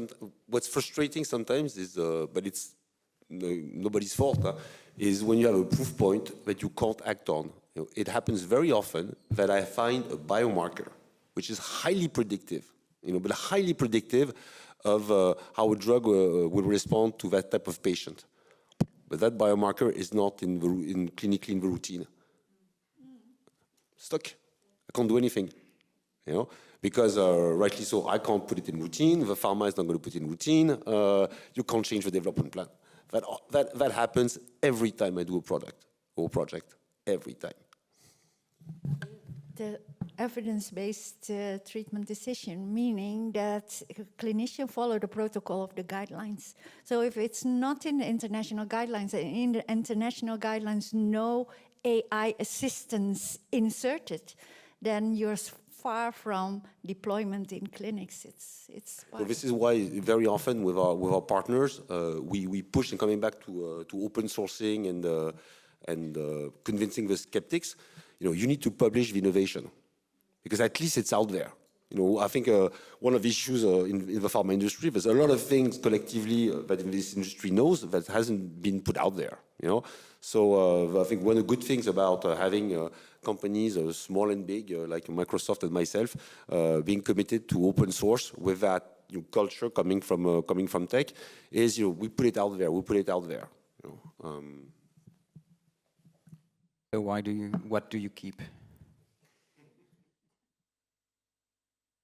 S6: What's frustrating sometimes is, but it's nobody's fault, is when you have a proof point that you can't act on. You know, it happens very often that I find a biomarker which is highly predictive, you know, but highly predictive of how a drug will respond to that type of patient. but that biomarker is not clinically in the routine. Stuck. I can't do anything, you know, because rightly so, I can't put it in routine. The pharma is not going to put it in routine. You can't change the development plan. That happens every time I do a product or project, every time.
S5: The evidence-based treatment decision, meaning that clinicians follow the protocol of the guidelines. So if it's not in the international guidelines, and in the international guidelines no AI assistance inserted, then you're far from deployment in clinics.
S6: So this is why very often with our partners, we push in coming back to open sourcing and convincing the skeptics. You know, you need to publish the innovation because at least it's out there. You know, I think one of the issues in the pharma industry, there's a lot of things collectively that this industry knows that hasn't been put out there. You know, so I think one of the good things about having companies, small and big, like Microsoft and myself, being committed to open source with that culture coming from tech, is we put it out there. We put it out there. You know,
S1: So what do you keep?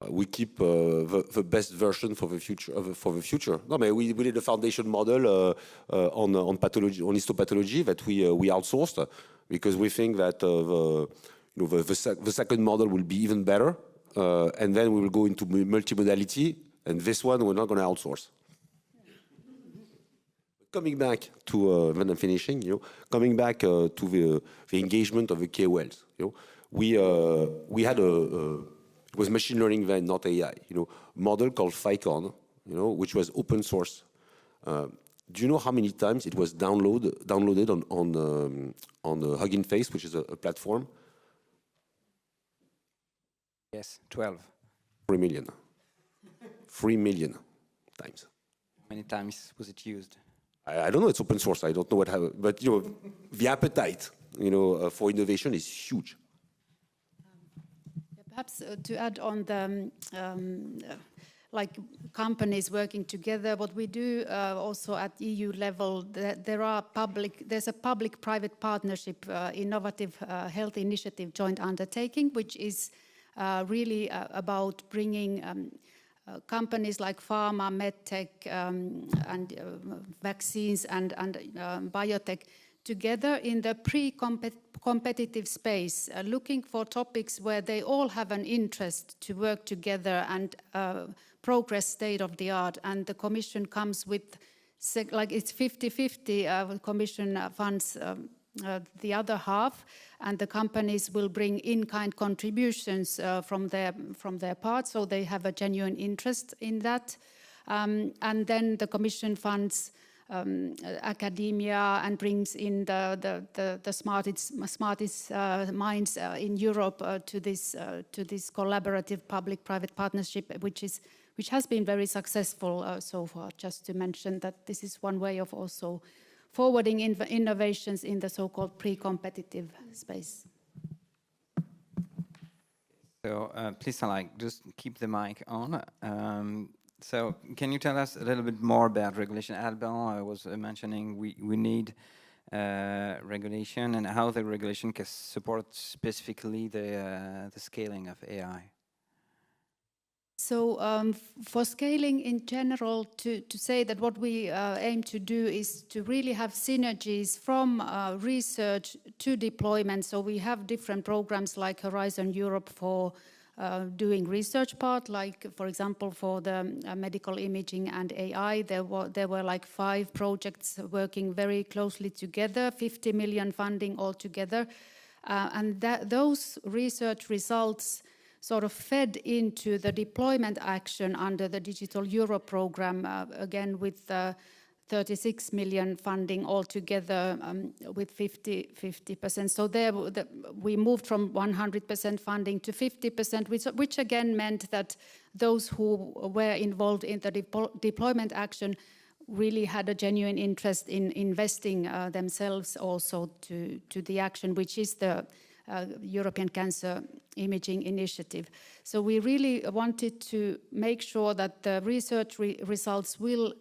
S6: We keep the best version for the future. No, but we did a foundation model on pathology, on histopathology that we outsourced because we think that the second model will be even better, and then we will go into multimodality, and this one we're not going to outsource. Coming back to when I'm finishing, coming back to the engagement of the KOLs, we had it was machine learning then, not AI, model called Ficon, which was open source. Do you know how many times it was downloaded on Hugging Face, which is a platform?
S1: Yes, 12.
S6: 3 million. 3 million times.
S1: How many times was it used?
S6: I don't know. It's open source. I don't know what happened, but the appetite, for innovation is huge.
S3: Perhaps to add on the like companies working together, what we do also at EU level, there's a public-private partnership, innovative health initiative joint undertaking, which is really about bringing companies like pharma, medtech, and vaccines and biotech together in the pre-competitive space, looking for topics where they all have an interest to work together and progress state of the art. And the Commission comes with, like it's 50-50, Commission funds the other half, and the companies will bring in-kind contributions from their part, so they have a genuine interest in that. And then the Commission funds academia and brings in the smartest minds in Europe to this collaborative public-private partnership, which has been very successful so far. Just to mention that this is one way of also forwarding innovations in the so-called pre-competitive space.
S1: So please, just keep the mic on. So can you tell us a little bit more about regulation? Alban, I was mentioning we need regulation and how the regulation can support specifically the scaling of AI.
S3: So for scaling in general, to say that what we aim to do is to really have synergies from research to deployment. So we have different programs like Horizon Europe for doing research part, like for example for the medical imaging and AI, there were like 5 projects working very closely together, 50 million funding altogether, and those research results sort of fed into the deployment action under the Digital Europe program, again with 36 million funding altogether, with 50%. So there we moved from 100% funding to 50%, which again meant that those who were involved in the deployment action really had a genuine interest in investing themselves also to the action, which is the European Cancer Imaging Initiative. So we really wanted to make sure that the research results will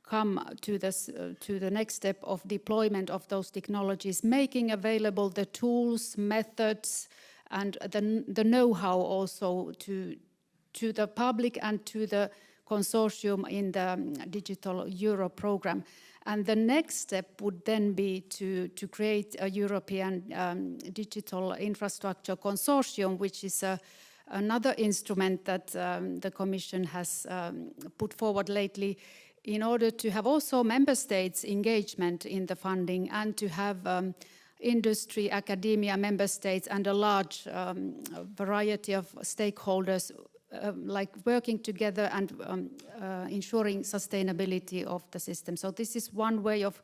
S3: come to the next step of deployment of those technologies, making available the tools, methods, and the know-how also to the public and to the consortium in the Digital Euro program. And the next step would then be to create a European digital infrastructure consortium, which is another instrument that the Commission has put forward lately in order to have also member states' engagement in the funding and to have industry, academia, member states, and a large variety of stakeholders like working together and ensuring sustainability of the system. So this is one way of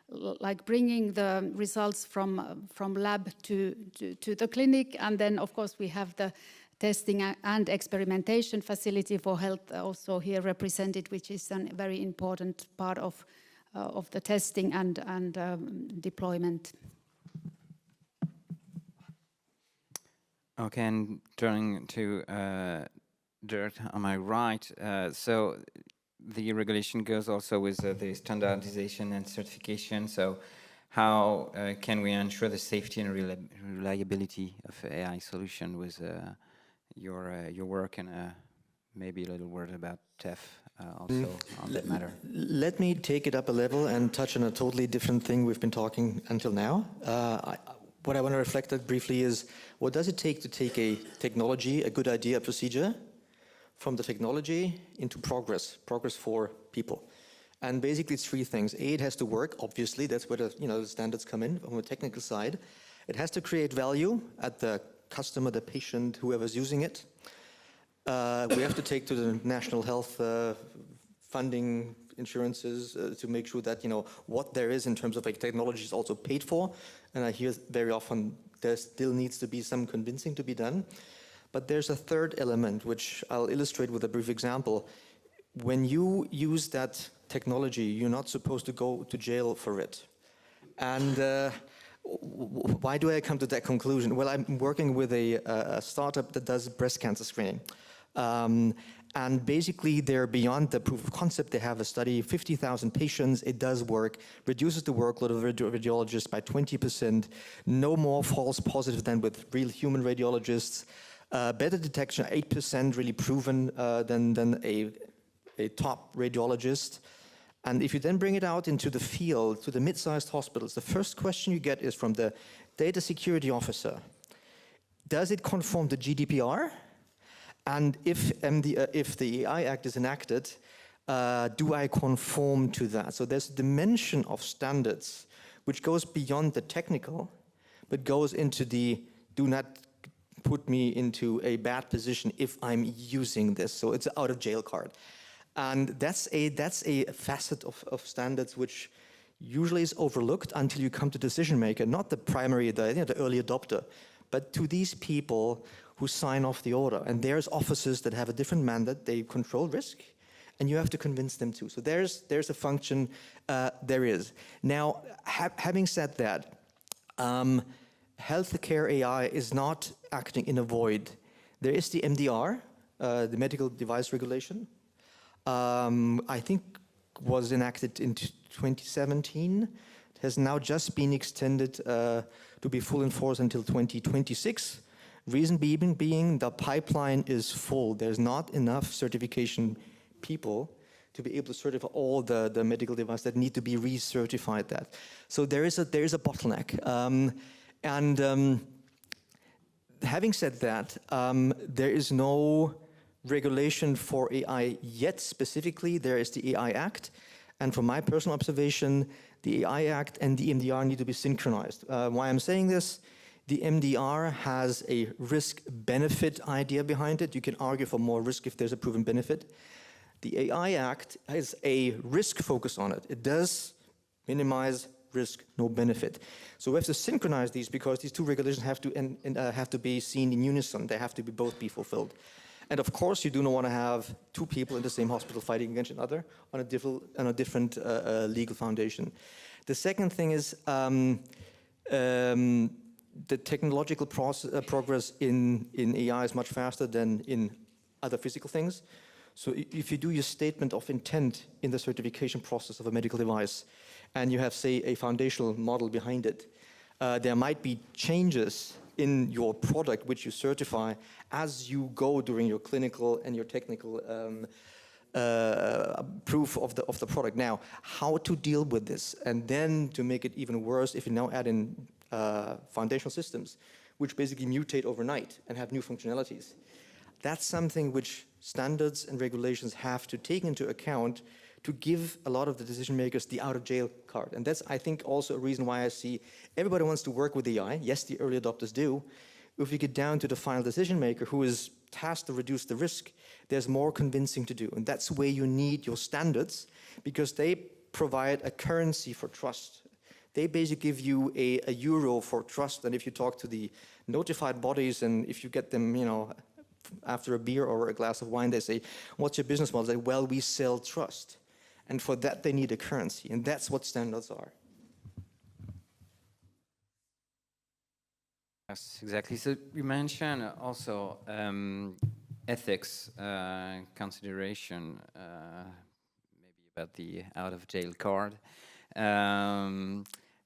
S3: like bringing the results from lab to the clinic, and then of course we have the testing and experimentation facility for health also here represented, which is a very important part of the testing and deployment.
S1: Okay, and turning to Dirk on my right, so the regulation goes also with the standardization and certification. So how can we ensure the safety and reliability of AI solution with your work, and maybe a little word about TEF also on that matter?
S7: Let me take it up a level and touch on a totally different thing we've been talking until now. What I want to reflect on briefly is, what does it take to take a technology, a good idea, a procedure, from the technology into progress for people? And basically it's three things. A, it has to work, obviously, that's where the standards come in from a technical side. It has to create value at the customer, the patient, whoever's using it. We have to take to the national health funding insurances to make sure that what there is in terms of technology is also paid for. And I hear very often there still needs to be some convincing to be done. But there's a third element, which I'll illustrate with a brief example. When you use that technology, you're not supposed to go to jail for it. And why do I come to that conclusion? Well, I'm working with a startup that does breast cancer screening. And basically, they're beyond the proof of concept. They have a study, 50,000 patients. It does work, reduces the workload of radiologists by 20%. No more false positive than with real human radiologists. Better detection, 8% really proven than a top radiologist. And if you then bring it out into the field, to the mid-sized hospitals, the first question you get is from the data security officer. Does it conform to GDPR? And if the AI Act is enacted, do I conform to that? So there's a dimension of standards which goes beyond the technical, but goes into the do not put me into a bad position if I'm using this. So it's an out of jail card. And that's a facet of standards which usually is overlooked until you come to decision maker, not the primary, the early adopter, but to these people who sign off the order. And there's officers that have a different mandate, they control risk, and you have to convince them too. So there's a function, there is. Now, having said that, healthcare AI is not acting in a void. There is the MDR, the Medical Device Regulation. I think was enacted in 2017. It has now just been extended to be full in force until 2026. Reason being the pipeline is full. There's not enough certification people to be able to certify all the medical devices that need to be recertified that. So there is a bottleneck. Having said that, there is no regulation for AI yet specifically. There is the AI Act. And from my personal observation, the AI Act and the MDR need to be synchronized. Why I'm saying this? The MDR has a risk-benefit idea behind it. You can argue for more risk if there's a proven benefit. The AI Act has a risk focus on it. It does minimize risk, no benefit. So we have to synchronize these because these two regulations have to be seen in unison. They have to both be fulfilled. And of course, you do not want to have two people in the same hospital fighting against each other on a different legal foundation. The second thing is the technological progress in AI is much faster than in other physical things. So if you do your statement of intent in the certification process of a medical device, and you have, say, a foundational model behind it, there might be changes in your product which you certify as you go during your clinical and your technical proof of the product. Now, how to deal with this, and then to make it even worse, if you now add in foundational systems, which basically mutate overnight and have new functionalities. That's something which standards and regulations have to take into account to give a lot of the decision makers the out-of-jail card. And that's, I think, also a reason why I see everybody wants to work with AI. Yes, the early adopters do. If you get down to the final decision maker who is tasked to reduce the risk, there's more convincing to do. And that's where you need your standards, because they provide a currency for trust. They basically give you a euro for trust. And if you talk to the notified bodies, and if you get them, you know, after a beer or a glass of wine, they say, what's your business model? They say, well, we sell trust. And for that, they need a currency. And that's what standards are.
S1: Yes, exactly. So you mentioned also ethics consideration, maybe about the out-of-jail card.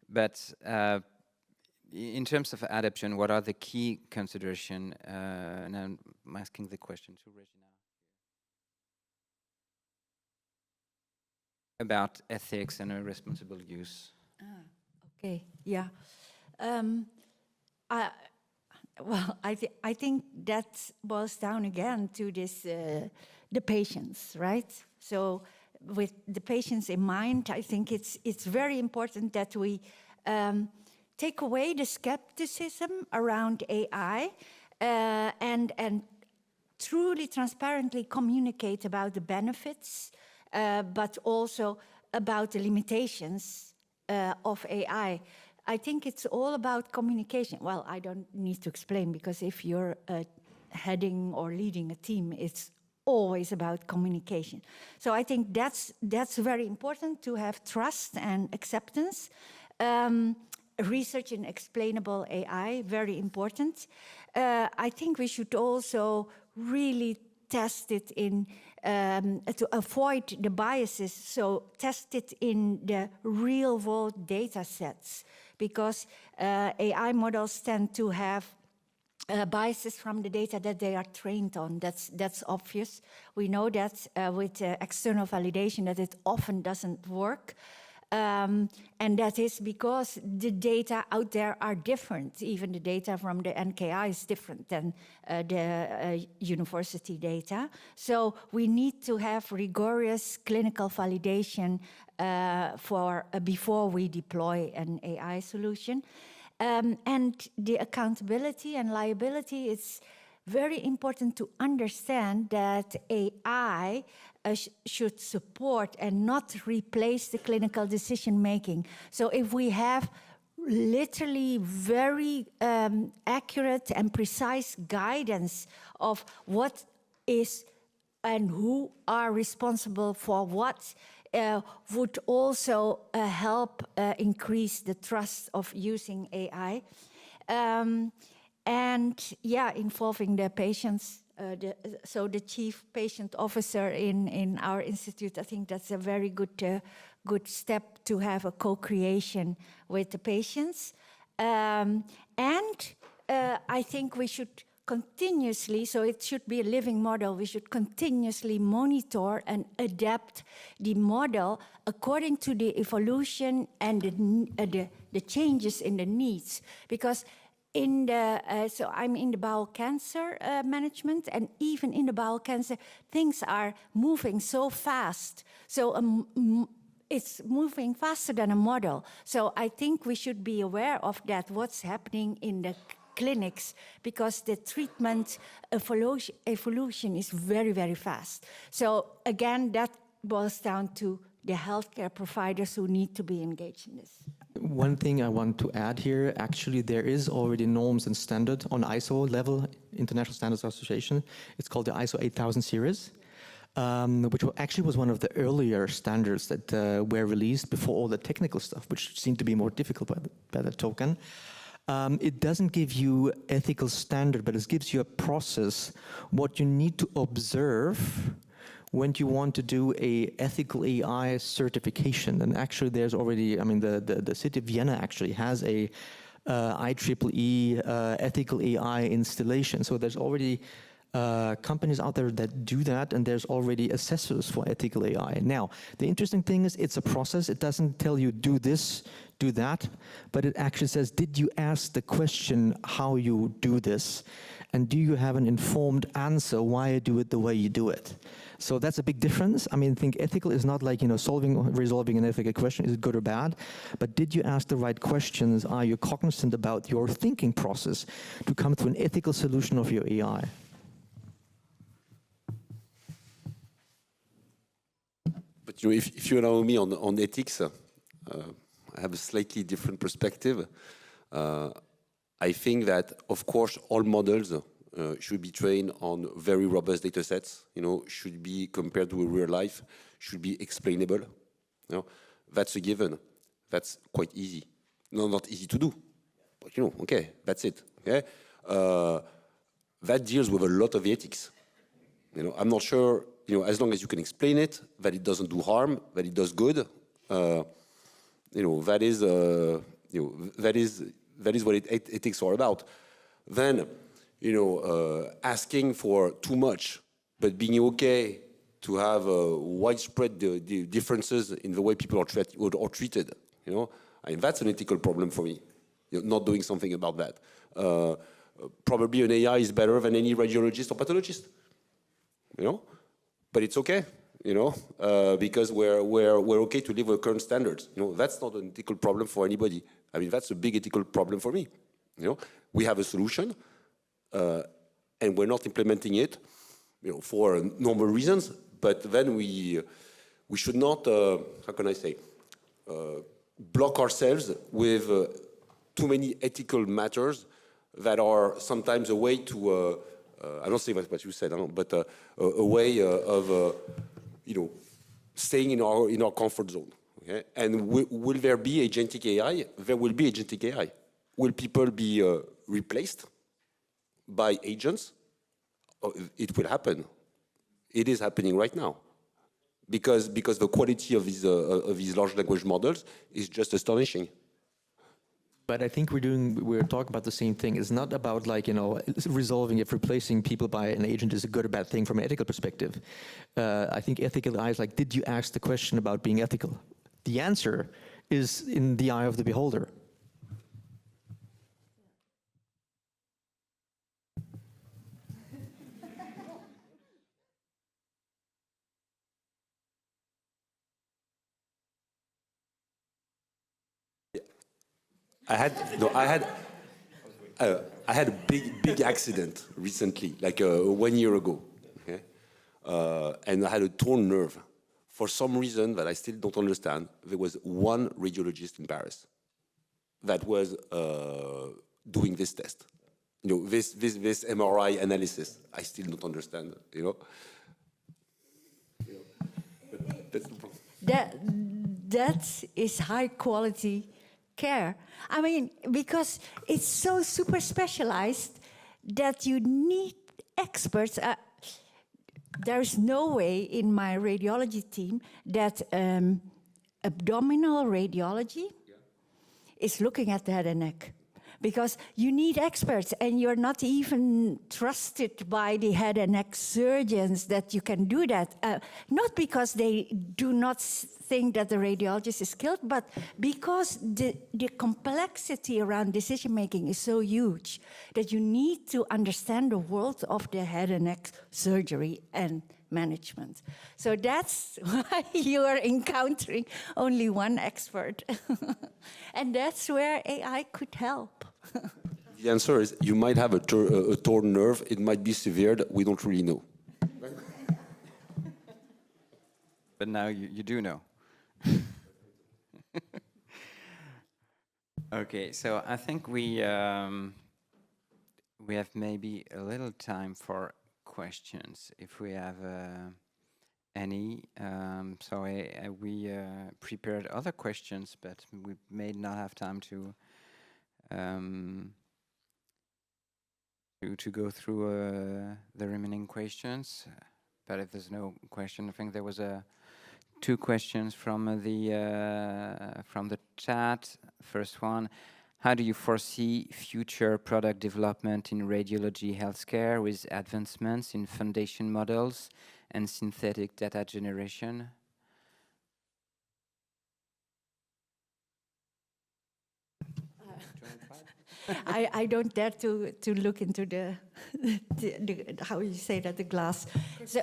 S1: But in terms of adoption, what are the key considerations? And I'm asking the question to Regina about ethics and a responsible use.
S5: Okay, yeah. I think that boils down again to this, the patients, right? So with the patients in mind, I think it's very important that we take away the skepticism around AI and truly transparently communicate about the benefits, but also about the limitations of AI. I think it's all about communication. Well, I don't need to explain, because if you're heading or leading a team, it's always about communication. So I think that's very important, to have trust and acceptance. Research in explainable AI, very important. I think we should also really test it in, to avoid the biases, so test it in the real world data sets, because AI models tend to have biases from the data that they are trained on. That's obvious. We know that with external validation that it often doesn't work. And that is because the data out there are different. Even the data from the NKI is different than the university data. So we need to have rigorous clinical validation before we deploy an AI solution. And the accountability and liability, it's very important to understand that AI should support and not replace the clinical decision making. So if we have literally very accurate and precise guidance of what is and who are responsible for what, would also help increase the trust of using AI. And yeah, involving the patients, so the chief patient officer in our institute, I think that's a very good step to have a co-creation with the patients. And I think we should continuously, so it should be a living model, we should continuously monitor and adapt the model according to the evolution and the changes in the needs. Because so I'm in the bowel cancer management, and even in the bowel cancer, things are moving so fast. So it's moving faster than a model. So I think we should be aware of that, what's happening in the clinics, because the treatment evolution is very, very fast. So again, that boils down to the healthcare providers who need to be engaged in this.
S7: One thing I want to add here, actually there is already norms and standard on ISO level, International Standards Association. It's called the ISO 8000 series, which actually was one of the earlier standards that were released before all the technical stuff, which seemed to be more difficult by the token. It doesn't give you ethical standard, but it gives you a process, what you need to observe when you want to do a ethical AI certification, and actually there's already, I mean, the city of Vienna actually has a IEEE ethical AI installation. So there's already companies out there that do that, and there's already assessors for ethical AI. Now, the interesting thing is it's a process. It doesn't tell you do this, do that, but it actually says, did you ask the question how you do this? And do you have an informed answer why you do it the way you do it? So that's a big difference. I mean, I think ethical is not like, you know, resolving an ethical question, is it good or bad? But did you ask the right questions? Are you cognizant about your thinking process to come to an ethical solution of your AI?
S6: But you know, if you allow me on ethics, I have a slightly different perspective. I think that, of course, all models should be trained on very robust data sets, you know, should be compared to a real life, should be explainable. You know, that's a given. That's quite easy. No, not easy to do, but you know, okay, that's it. Okay, that deals with a lot of ethics. You know, I'm not sure. You know, as long as you can explain it, that it doesn't do harm, that it does good. You know, that is what ethics are about. Then, you know, asking for too much, but being okay to have widespread differences in the way people are treated. You know, I mean, that's an ethical problem for me. You know, not doing something about that. Probably an AI is better than any radiologist or pathologist. You know, but it's okay. You know, because we're okay to live with current standards. You know, that's not an ethical problem for anybody. I mean, that's a big ethical problem for me. You know, we have a solution, and we're not implementing it, you know, for normal reasons. But then we should not, how can I say, block ourselves with too many ethical matters that are sometimes a way to, I don't say what you said, but a way of, you know, staying in our comfort zone. Okay? And will there be agentic AI? There will be agentic AI. Will people be replaced by agents? It will happen. It is happening right now, because the quality of these large language models is just astonishing.
S7: But I think we're talking about the same thing. It's not about, like, you know, resolving if replacing people by an agent is a good or bad thing from an ethical perspective. I think ethical eye is like, did you ask the question about being ethical? The answer is in the eye of the beholder.
S6: I had a big accident recently, like 1 year ago, okay? And I had a torn nerve. For some reason that I still don't understand, there was one radiologist in Paris that was doing this test. You know, this MRI analysis. I still don't understand, you know? That's the problem.
S5: That is high quality care. I mean, because it's so super specialized that you need experts. There's no way in my radiology team that abdominal radiology is looking at the head and neck. Because you need experts, and you're not even trusted by the head and neck surgeons that you can do that. Not because they do not think that the radiologist is skilled, but because the complexity around decision-making is so huge that you need to understand the world of the head and neck surgery and management. So that's why you are encountering only one expert. And that's where AI could help.
S6: The answer is you might have a torn nerve. It might be severe. We don't really know.
S1: But now you do know. Okay, so I think we have maybe a little time for questions, if we have any. So we prepared other questions, but we may not have time to go through the remaining questions. but if there's no question, I think there was two questions from the chat. First one, how do you foresee future product development in radiology healthcare with advancements in foundation models and synthetic data generation?
S5: I don't dare to look into the how you say that, the glass. So,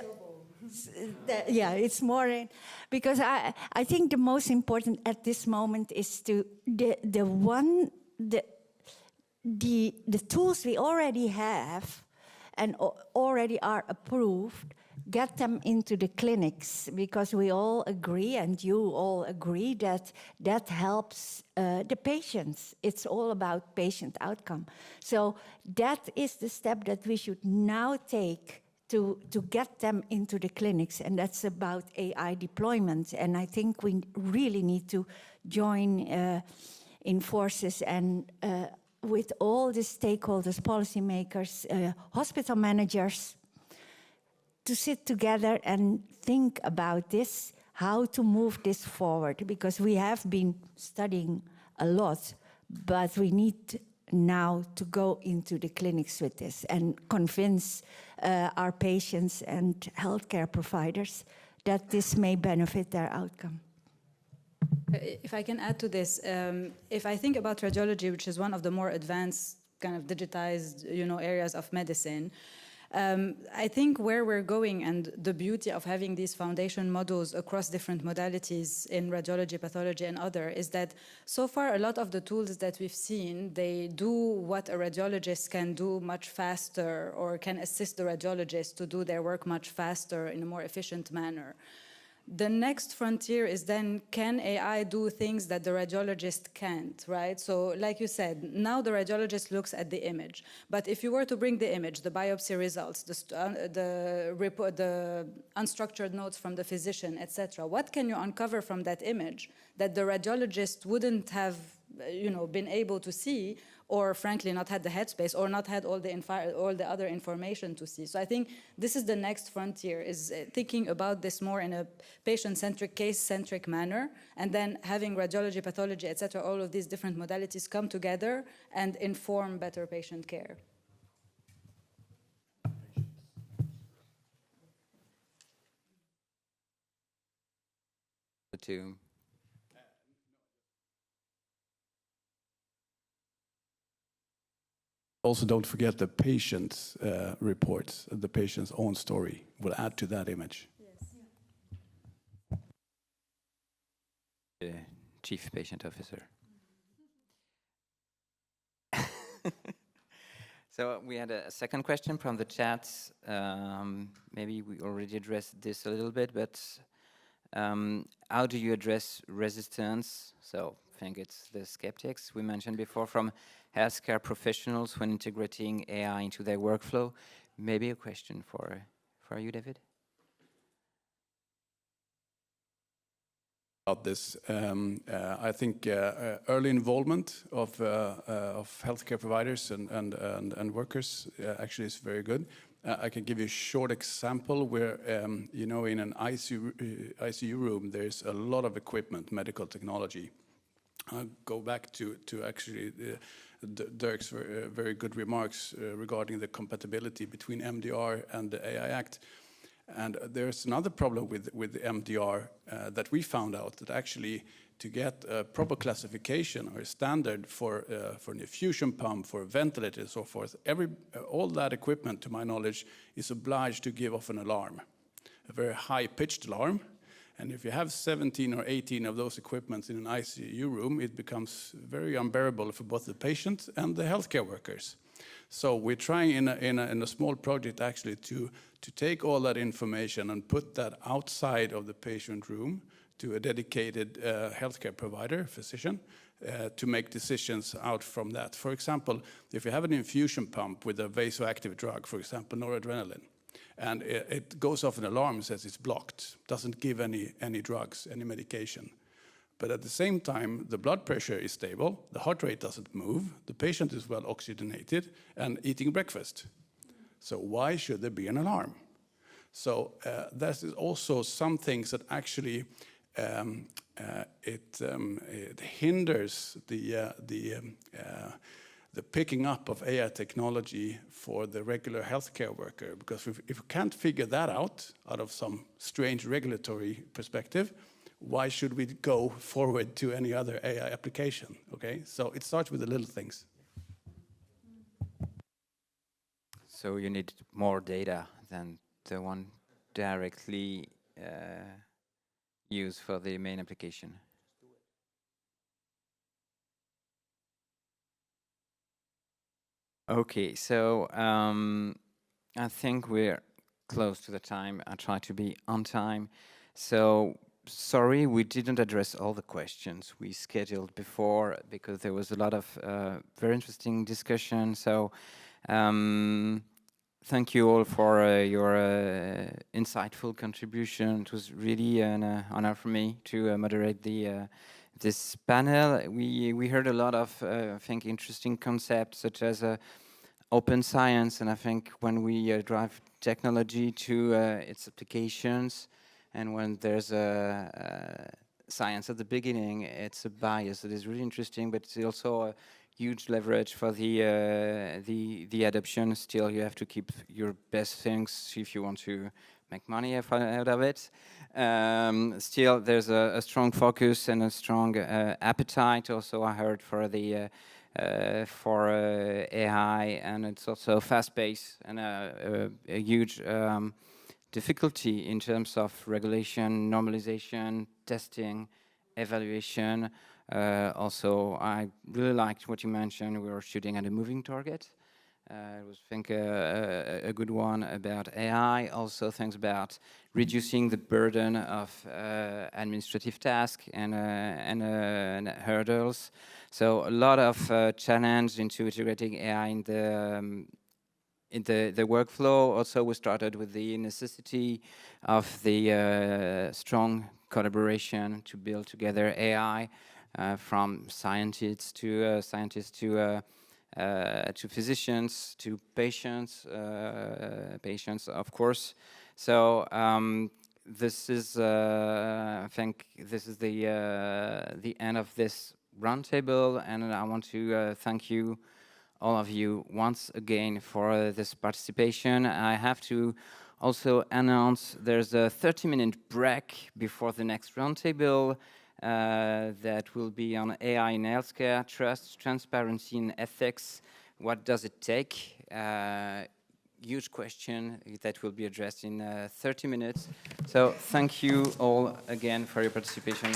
S5: yeah, it's more because I think the most important at this moment is to the tools we already have and already are approved, get them into the clinics, because we all agree, and you all agree, that that helps the patients. It's all about patient outcome. So that is the step that we should now take to get them into the clinics, and that's about AI deployment. And I think we really need to join in forces and with all the stakeholders, policymakers, hospital managers, to sit together and think about this, how to move this forward, because we have been studying a lot, but we need now to go into the clinics with this and convince our patients and healthcare providers that this may benefit their outcome.
S2: If I can add to this, if I think about radiology, which is one of the more advanced kind of digitized, areas of medicine, I think where we're going and the beauty of having these foundation models across different modalities in radiology, pathology, and other is that so far a lot of the tools that we've seen, they do what a radiologist can do much faster, or can assist the radiologist to do their work much faster in a more efficient manner. The next frontier is then, can AI do things that the radiologist can't, right? So like you said, now the radiologist looks at the image. But if you were to bring the image, the biopsy results, the unstructured notes from the physician, etc., what can you uncover from that image that the radiologist wouldn't have been able to see, or frankly not had the headspace, or not had all the other information to see? So I think this is the next frontier, is thinking about this more in a patient-centric, case-centric manner, and then having radiology, pathology, etc., all of these different modalities come together and inform better patient care.
S4: Also, don't forget the patient's reports, the patient's own story will add to that image.
S1: Yes. The Chief Patient Officer. So we had a second question from the chat. Maybe we already addressed this a little bit, but how do you address resistance? So I think it's the skeptics we mentioned before from healthcare professionals when integrating AI into their workflow. Maybe a question for you, David?
S4: About this, I think early involvement of healthcare providers and workers actually is very good. I can give you a short example where, in an ICU room, there's a lot of equipment, medical technology. I'll go back to actually Dirk's very good remarks regarding the compatibility between MDR and the AI Act. And there's another problem with the MDR that we found out, that actually to get a proper classification or a standard for an infusion pump, for a ventilator and so forth, all that equipment, to my knowledge, is obliged to give off an alarm, a very high-pitched alarm. And if you have 17 or 18 of those equipments in an ICU room, it becomes very unbearable for both the patient and the healthcare workers. So we're trying in a small project actually to take all that information and put that outside of the patient room to a dedicated healthcare provider, physician, to make decisions out from that. For example, if you have an infusion pump with a vasoactive drug, for example, noradrenaline, and it goes off an alarm, says it's blocked, doesn't give any drugs, any medication. But at the same time, the blood pressure is stable, the heart rate doesn't move, the patient is well oxygenated and eating breakfast. So why should there be an alarm? So this is also some things that actually it hinders the picking up of AI technology for the regular healthcare worker, because if we can't figure that out of some strange regulatory perspective, why should we go forward to any other AI application? Okay, so it starts with the little things.
S1: So you need more data than the one directly used for the main application. Okay, so I think we're close to the time. I try to be on time. So sorry, we didn't address all the questions we scheduled before because there was a lot of very interesting discussion. So thank you all for your insightful contribution. It was really an honor for me to moderate this panel. We heard a lot of, I think, interesting concepts such as open science, and I think when we drive technology to its applications, and when there's a science at the beginning, it's a bias that is really interesting, but it's also a huge leverage for the adoption. Still, you have to keep your best things if you want to make money out of it. Still, there's a strong focus and a strong appetite. Also, I heard for the AI, and it's also fast-paced and a huge difficulty in terms of regulation, normalization, testing, evaluation. Also, I really liked what you mentioned. We were shooting at a moving target. It was, I think, a good one about AI. Also, things about reducing the burden of administrative tasks and hurdles. So, a lot of challenge into integrating AI in the workflow. Also, we started with the necessity of the strong collaboration to build together AI from scientists to physicians, to patients, of course. So this is, I think, this is the end of this roundtable, and I want to thank you, all of you, once again for this participation. I have to also announce there's a 30-minute break before the next roundtable. That will be on AI in healthcare, trust, transparency, and ethics. What does it take? Huge question that will be addressed in 30 minutes. So thank you all again for your participation.